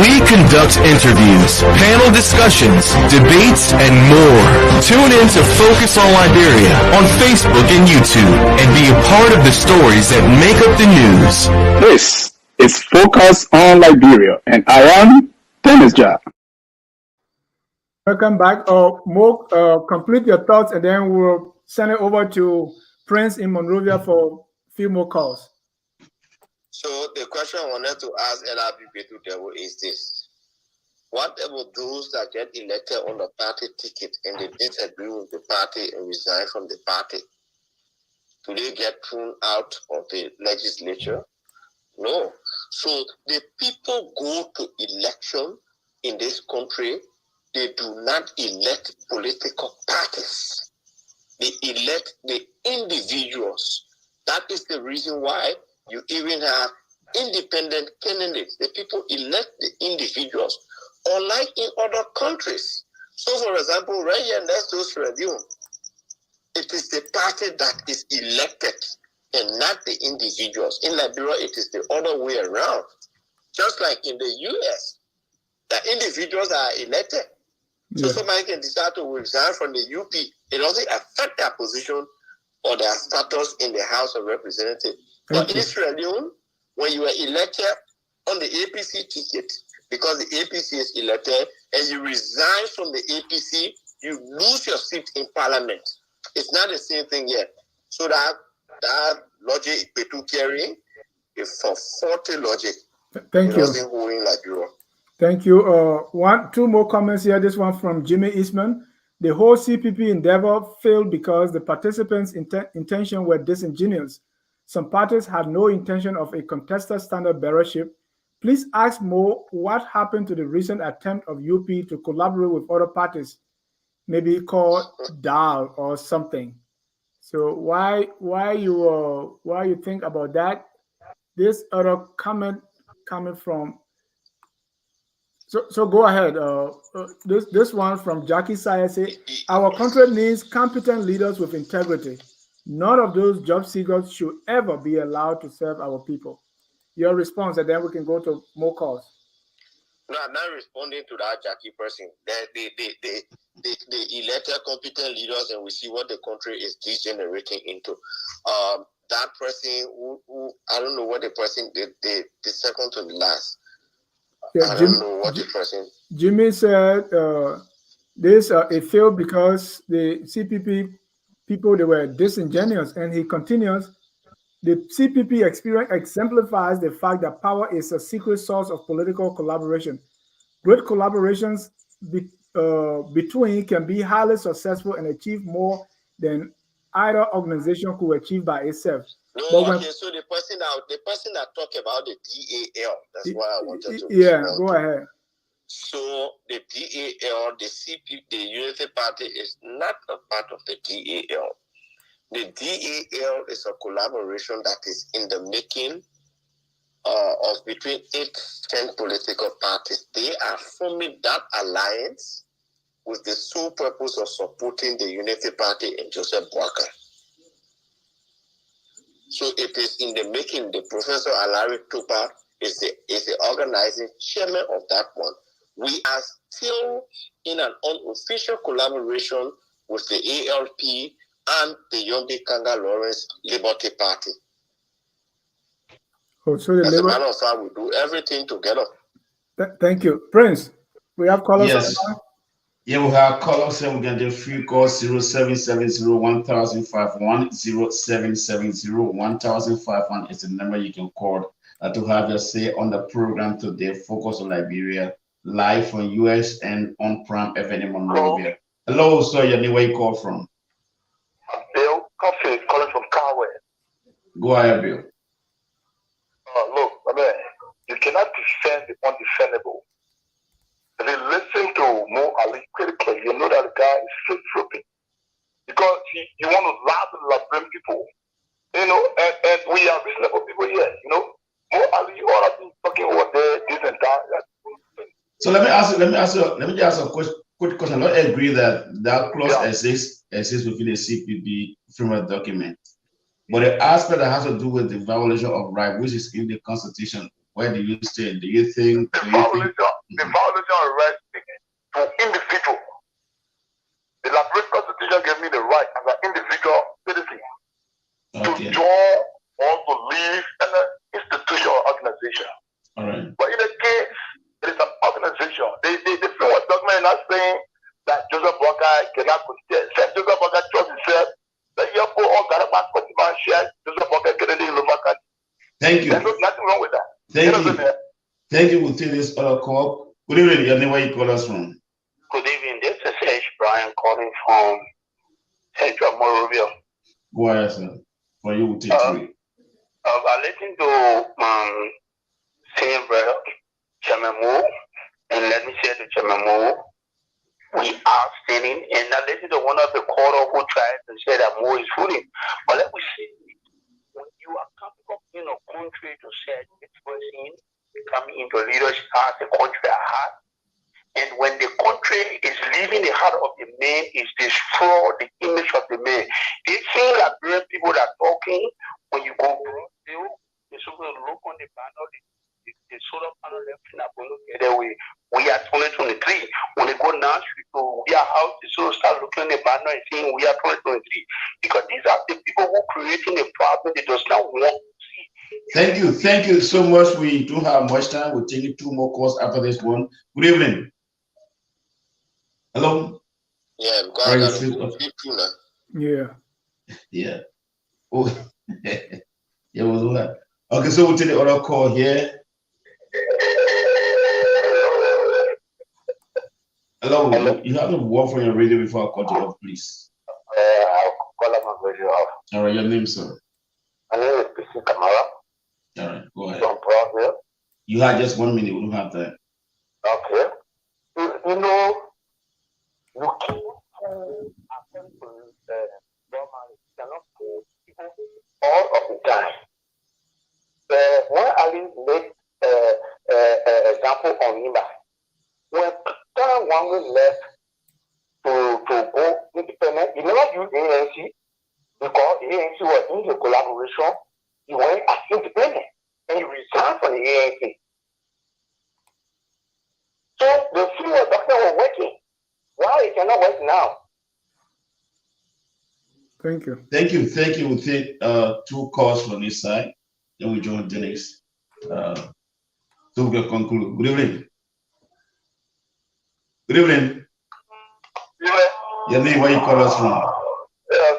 We conduct interviews, panel discussions, debates, and more. Tune in to Focus on Liberia on Facebook and YouTube and be a part of the stories that make up the news. This is Focus on Liberia, and I am Dennis Jah. Welcome back. Mo, complete your thoughts, and then we'll send it over to Prince in Monrovia for a few more calls. So the question I wanted to ask LRB is this. What about those that get elected on the party ticket and they disagree with the party and resign from the party? Do they get thrown out of the legislature? No. So the people go to election in this country. They do not elect political parties. They elect the individuals. That is the reason why you even have independent candidates. The people elect the individuals, unlike in other countries. So, for example, right here next to Sierra Leone, it is the party that is elected and not the individuals. In Liberia, it is the other way around. Just like in the US, the individuals are elected. So somebody can decide to resign from the UP. It doesn't affect their position or their status in the House of Representatives. But in Sierra Leone, when you are elected on the APC ticket, because the APC is elected, and you resign from the APC, you lose your seat in Parliament. It's not the same thing yet. So that logic, Petu carrying, is for 40 logic. Thank you. Thank you. Two more comments here. This one from Jimmy Eastman. The whole CPP endeavor failed because the participants' intention were disingenuous. Some parties had no intention of a contested standard bearership. Please ask Mo what happened to the recent attempt of UP to collaborate with other parties, maybe called DAL or something. So why you think about that? This other comment coming from. So go ahead. This one from Jackie Saya say, our country needs competent leaders with integrity. None of those job seekers should ever be allowed to serve our people. Your response, and then we can go to more calls. No, I'm not responding to that Jackie person. They elected competent leaders, and we see what the country is degenerating into. That person who I don't know what the person did, the second to the last. I don't know what the person. Jimmy said this it failed because the CPP people, they were disingenuous, and he continues. The CPP experience exemplifies the fact that power is a secret source of political collaboration. Great collaborations between can be highly successful and achieve more than either organization could achieve by itself. No, so the person that talked about the DAL, that's what I wanted to go ahead. So the DAL, the CPP, the Unity Party is not a part of the DAL. The DAL is a collaboration that is in the making of between 8 to 10 political parties. They are forming that alliance with the sole purpose of supporting the Unity Party and Joseph Boakai. So it is in the making. The Professor Alari Tupa is the organizing chairman of that one. We are still in an unofficial collaboration with the ALP and the Yombi Kanga Lawrence Liberty Party. Oh, so the As a Labour. matter of fact, we do everything together. Thank you, Prince. We have callers. Yes. Yeah, we have callers and we can do free call 0770-1051, 0770-1051 is the number you can call to have your say on the program today. Focus on Liberia, live from US and on Prime FM in Monrovia. Hello, sir. Your name, where you call from? Bill Coffee calling from Carway. Go ahead, Bill. Look, I mean, you cannot defend the undefendable. If you listen to Mo Ali critically, you know that the guy is flip-flopping. Because you want to laugh at Liberian people, you know, and we are reasonable people here, you know. Mo Ali, you all have been talking over there, this and that. So let me ask you a quick question. I agree that clause exists within the CPP framework document. But the aspect that has to do with the violation of right, which is in the Constitution, where do you stand? Do you think the violation of rights to individual? The Liberian Constitution gives me the right as an individual citizen to join or to leave an institution or organization. All right. But in the case, it is an organization. The framework document is not saying that Joseph Walker cannot contest. Joseph Walker chose himself. Thank you. There's nothing wrong with that. Thank you. Thank you. We'll take this other call. Good evening. Your name, where you call us from? Good evening. This is H. Brian calling from Central Monrovia. Go ahead, sir. For you, we'll take three. I listened to senior brother, Chairman Mo, and let me say to Chairman Mo, we are standing, and I listened to one of the caller who tried to say that Mo is fooling. But let me say, when you are coming up in a country to set this person coming into leadership as the country at heart, and when the country is leaving the heart of the man, is destroy the image of the man. They think Liberian people that are talking, when you go broad, they sort of look on the banner, the solar panel left in that way. We are 2023. When they go now, we are out, so start looking at the banner and saying we are 2023. Because these are the people who are creating a problem they does not want to see. Thank you. Thank you so much. We don't have much time. We'll take 2 more calls after this one. Good evening. Hello? Yeah, Yeah. Oh, yeah, we'll do that. Okay, so we'll take the other call here. Hello. You have to walk from your radio before I cut you off, please. I'll call up my radio off. All right, your name, sir. My name is PC Kamara. All right, go ahead. From Brownsville. You had just 1 minute. We don't have time. Okay. You know, you keep all of the time. When Ali made example on Nima, when one was left to go independent, he never used ANC because the ANC was in the collaboration. He went as independent and he resigned from the ANC. So the framework doctor was working. Why it cannot work now? Thank you. Thank you. Thank you. We'll take 2 calls from this side. Then we join Dennis. So we can conclude. Good evening. Good evening. Your name, where you call us from?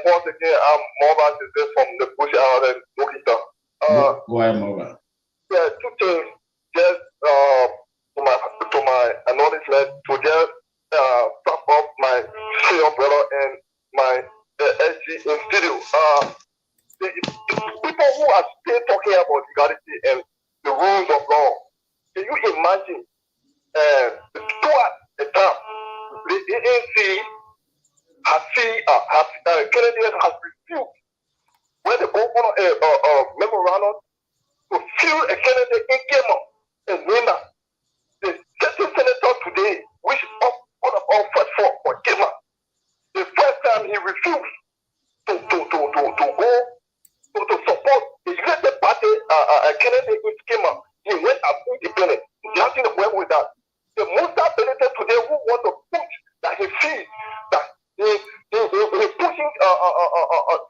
Once again, I'm Mova from the Bush out in Mokita. Go ahead, Mova. Yeah, 2 things. Just to my acknowledgement, to just stop off my senior brother and my SG in studio. The people who are still talking about legality and the rules of law, can you imagine throughout the time the ANC has seen Kennedy has refused when the governor memorandum to fill a candidate in Kema and Wina. The certain senator today, which one of all fought for Kema, the first time he refused to go to support the United Party candidate in Kema, he went up independent. Nothing wrong with that. The Musa senator today who want to push that he feels that he's pushing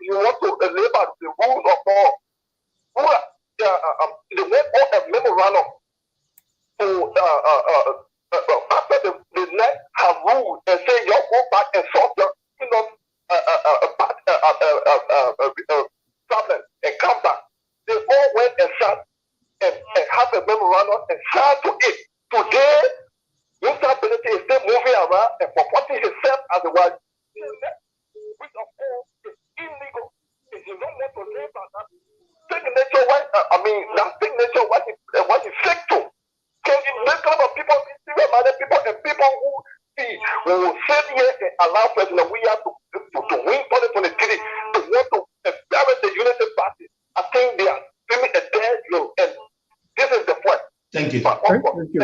he wants to labor the rules of law. They want problem and come back. They all went and sat and have a memorandum and signed to it. Today, Mr. Benedict is still moving around and purporting himself as the one, which of all is illegal. If you don't want to live by that signature, that signature, what he fake to. Can you make of people, serious-minded people, and people who will sit here and allow President William to win 2023 to want to embarrass the Unity Party? I think they are swimming a dead road, and this is the point. Thank you. Thank you.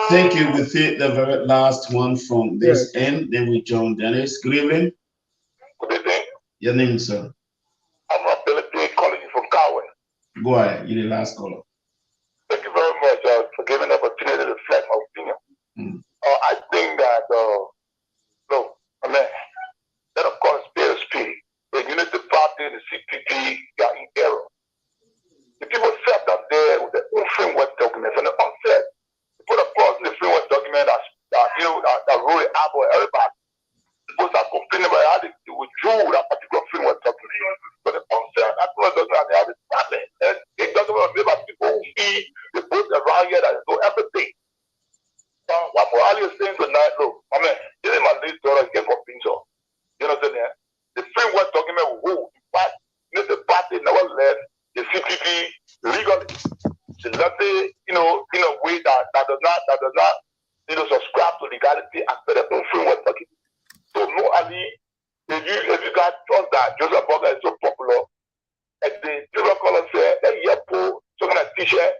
Thank you. We take the very last one from this end, then we join Dennis. Good evening. Good evening. Your name, sir? I'm Ability calling you from Carway. Go ahead. You're the last caller. Thank you very much for giving the opportunity to reflect my opinion. I think that, that of course, PSP, the Unity Party, the CPP, are in error. The people sat up there with their own framework documents and the onset. They put across the framework document that wrote it out for everybody. People start complaining about how they withdrew that particular framework document. But the onset, that framework document, they have it happening. And it doesn't want to be about people who eat, they put around here that know everything. What Morales is saying tonight, look, this is my late daughter again for Pinto. You know what I'm saying? The framework document will hold. In fact, the party never left the CPP legally. They left it, in a way that does not, subscribe to legality as per the own framework document. So, no, Ali, if you guys trust that Joseph Burger is so popular, and the Joseph Color said, that Yepo, so going to teach it.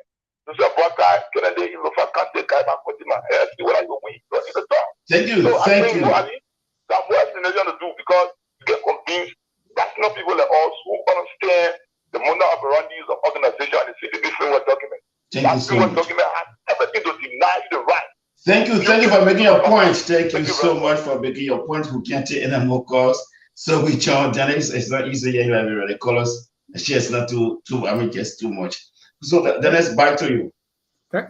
Thank you. So thank you. That's what the nation to do, because you get convinced that's not people like us who understand the modus operandi of organization and the CPP framework document. Thank you so much. Document has everything to deny you the right. Thank you for making your point. Thank you so much for making your point. We can't take any more calls. So we charge Dennis. It's not easy. The callers. She is not just too much. So Dennis, back to you.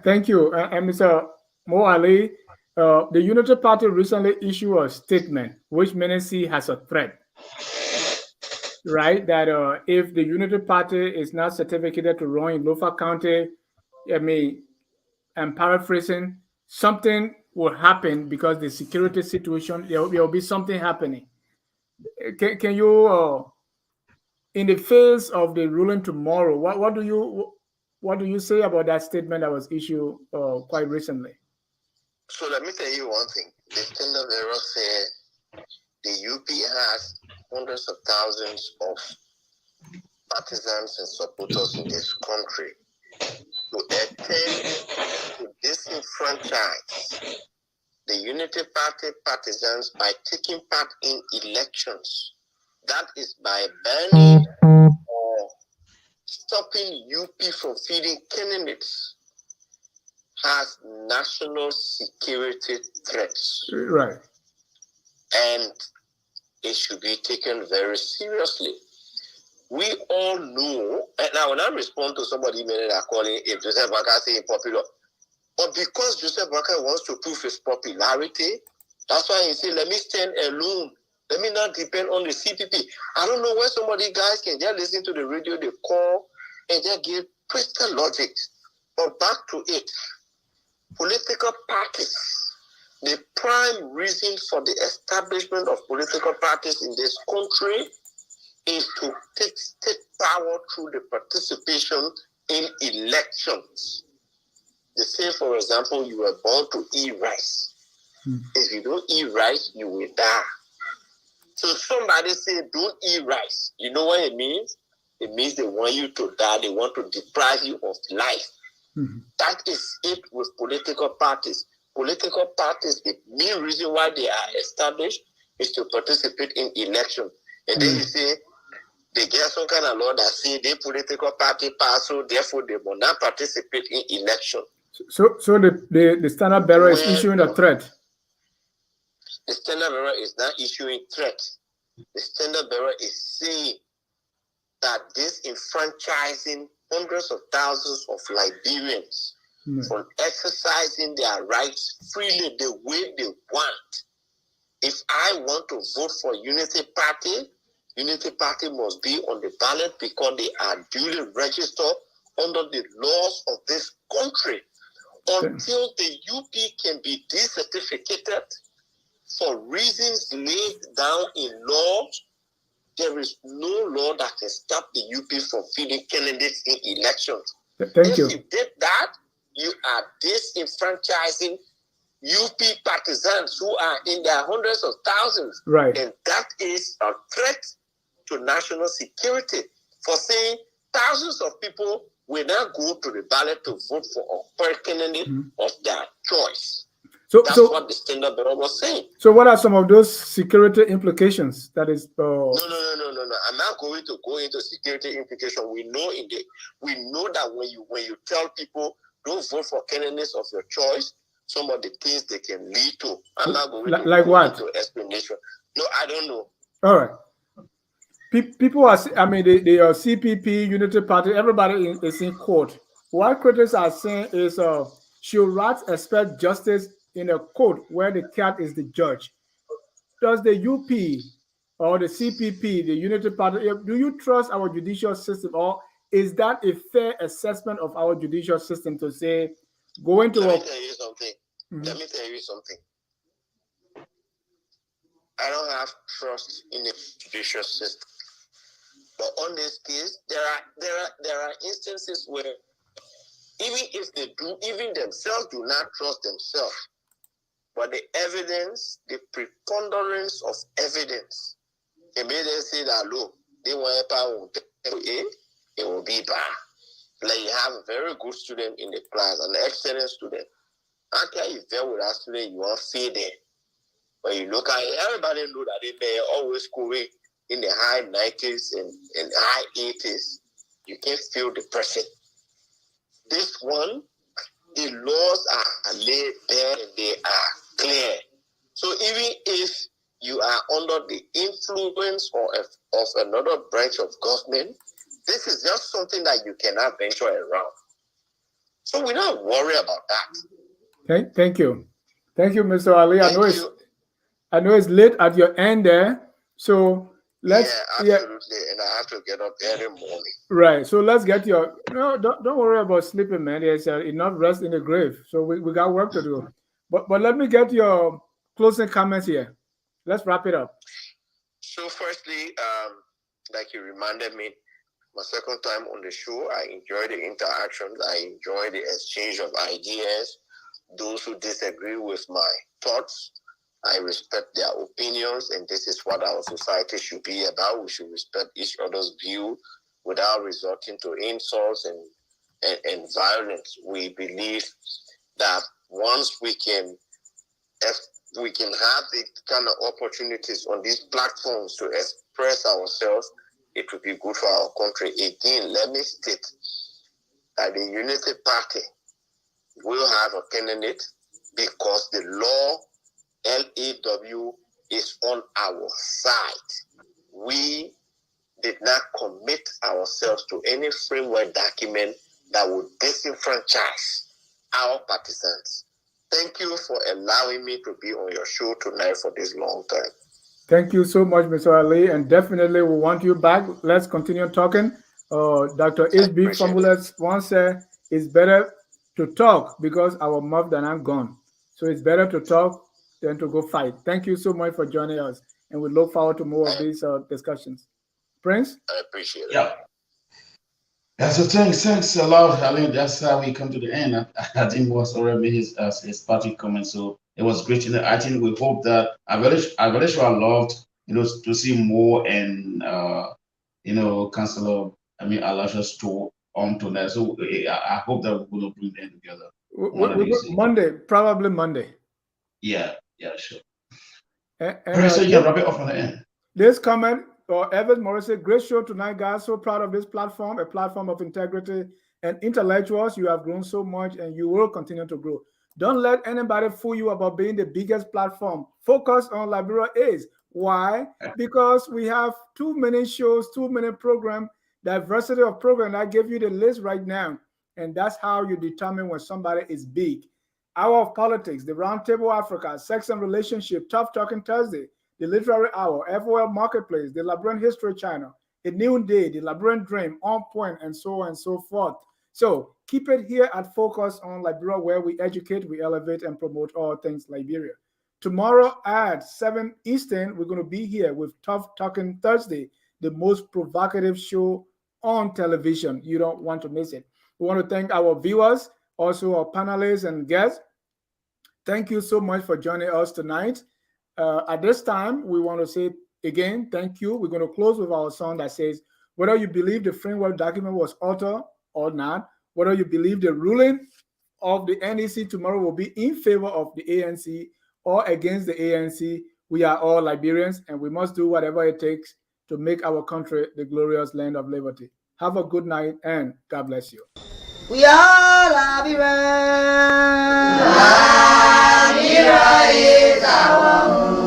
Thank you. And Mr. Mo Ali, the Unity Party recently issued a statement which Menacee has a threat, right? That if the Unity Party is not certificated to run in Lofa County, I'm paraphrasing, something will happen because the security situation, there will be something happening. Can you, in the face of the ruling tomorrow, what do you say about that statement that was issued quite recently? So let me tell you one thing. The Standard Bearer said the UP has hundreds of thousands of partisans and supporters in this country. To attempt to disenfranchise the Unity Party partisans by taking part in elections, that is by banning or stopping UP from feeding candidates, has national security threats. Right. And it should be taken very seriously. We all know, and now when I respond to somebody that calling if Joseph Boakai say popular, but because Joseph Boakai wants to prove his popularity, that's why he said, let me stand alone. Let me not depend on the CPP. I don't know where somebody guys can just listen to the radio, they call, and just give crystal logic. But back to it. Political parties. The prime reason for the establishment of political parties in this country is to take state power through the participation in elections. They say, for example, you were born to eat rice. If you don't eat rice, you will die. So somebody say, don't eat rice. You know what it means? It means they want you to die. They want to deprive you of life. That is it with political parties. Political parties, the main reason why they are established is to participate in election. And then you say, they get some kind of law that say their political party pass, so therefore they will not participate in election. So the Standard Bearer is issuing a threat. The Standard Bearer is not issuing threat. The Standard Bearer is saying that this enfranchising hundreds of thousands of Liberians from exercising their rights freely the way they want. If I want to vote for Unity Party, Unity Party must be on the ballot because they are duly registered under the laws of this country. Until the UP can be decertificated for reasons laid down in laws, there is no law that can stop the UP from fielding candidates in elections. If you did that, you are disenfranchising UP partisans who are in their hundreds of thousands. Right. And that is a threat to national security, for saying thousands of people will now go to the ballot to vote for a candidate of their choice. That's what the Standard Bearer was saying. So what are some of those security implications? That is No. I'm not going to go into security implications. We know that when you tell people don't vote for candidates of your choice, some of the things they can lead to. I'm not going to go into explanation. No, I don't know. All right. People are, I mean, the CPP, Unity Party, everybody is in court. What critics are saying is, should rats expect justice in a court where the cat is the judge? Does the UP or the CPP, the Unity Party, do you trust our judicial system, or is that a fair assessment of our judicial system to say, going to Let me tell you something. Let me tell you something. I don't have trust in the judicial system. But on this case, there are instances where even if they do, even themselves do not trust themselves. But the evidence, the preponderance of evidence, they made them say that, look, they want to it will be bad. Like you have a very good student in the class, an excellent student. After you fail with that student, you want to fail them. But you look at it, everybody know that they always scoring in the high 90s and high 80s. You can't feel the person. This one, the laws are laid bare and they are clear. So even if you are under the influence of another branch of government, this is just something that you cannot venture around. So we don't worry about that. Thank you. Thank you, Mr. Ali. I know it's late at your end there. So let's absolutely. And I have to get up early morning. Right. So let's get your don't worry about sleeping, man. There's enough rest in the grave. So we got work to do. But let me get your closing comments here. Let's wrap it up. So firstly, like you reminded me, my second time on the show, I enjoy the interactions. I enjoy the exchange of ideas. Those who disagree with my thoughts, I respect their opinions, and this is what our society should be about. We should respect each other's view without resorting to insults and violence. We believe that once we can have the kind of opportunities on these platforms to express ourselves, it will be good for our country. Again, let me state that the Unity Party will have a candidate because the law, LAW, is on our side. We did not commit ourselves to any framework document that would disenfranchise our partisans. Thank you for allowing me to be on your show tonight for this long time. Thank you so much, Mr. Ali, and definitely we want you back. Let's continue talking. Dr. H.B. Formulas once said, it's better to talk because our mouth than I'm gone. So it's better to talk than to go fight. Thank you so much for joining us, and we look forward to more of these discussions. Prince? I appreciate it. Yeah. So thanks a lot, Ali. That's how we come to the end. I think was already his party comment. So it was great. I think we hope that I very sure I loved, to see more and Councillor Aloysius on tonight. So I hope that we're going to bring them together. Monday, probably Monday. Yeah, sure. And so you can wrap it off on the end. This comment, Evans Morrissey, great show tonight, guys. So proud of this platform, a platform of integrity and intellectuals. You have grown so much and you will continue to grow. Don't let anybody fool you about being the biggest platform. Focus on Liberia is. Why? Because we have too many shows, too many programs, diversity of program. I gave you the list right now. And that's how you determine when somebody is big. Hour of Politics, the Roundtable Africa, Sex and Relationship, Tough Talking Thursday, the Literary Hour, FOL Marketplace, the Liberian History Channel, A New Day, the Liberian Dream, On Point, and so on and so forth. So keep it here at Focus on Liberia, where we educate, we elevate, and promote all things Liberia. Tomorrow at 7 Eastern, we're going to be here with Tough Talking Thursday, the most provocative show on television. You don't want to miss it. We want to thank our viewers, also our panelists and guests. Thank you so much for joining us tonight. At this time, we want to say again, thank you. We're going to close with our song that says, whether you believe the framework document was altered or not, whether you believe the ruling of the NEC tomorrow will be in favor of the ANC or against the ANC, we are all Liberians, and we must do whatever it takes to make our country the glorious land of liberty. Have a good night, and God bless you. We are Liberians. Liberia is our home.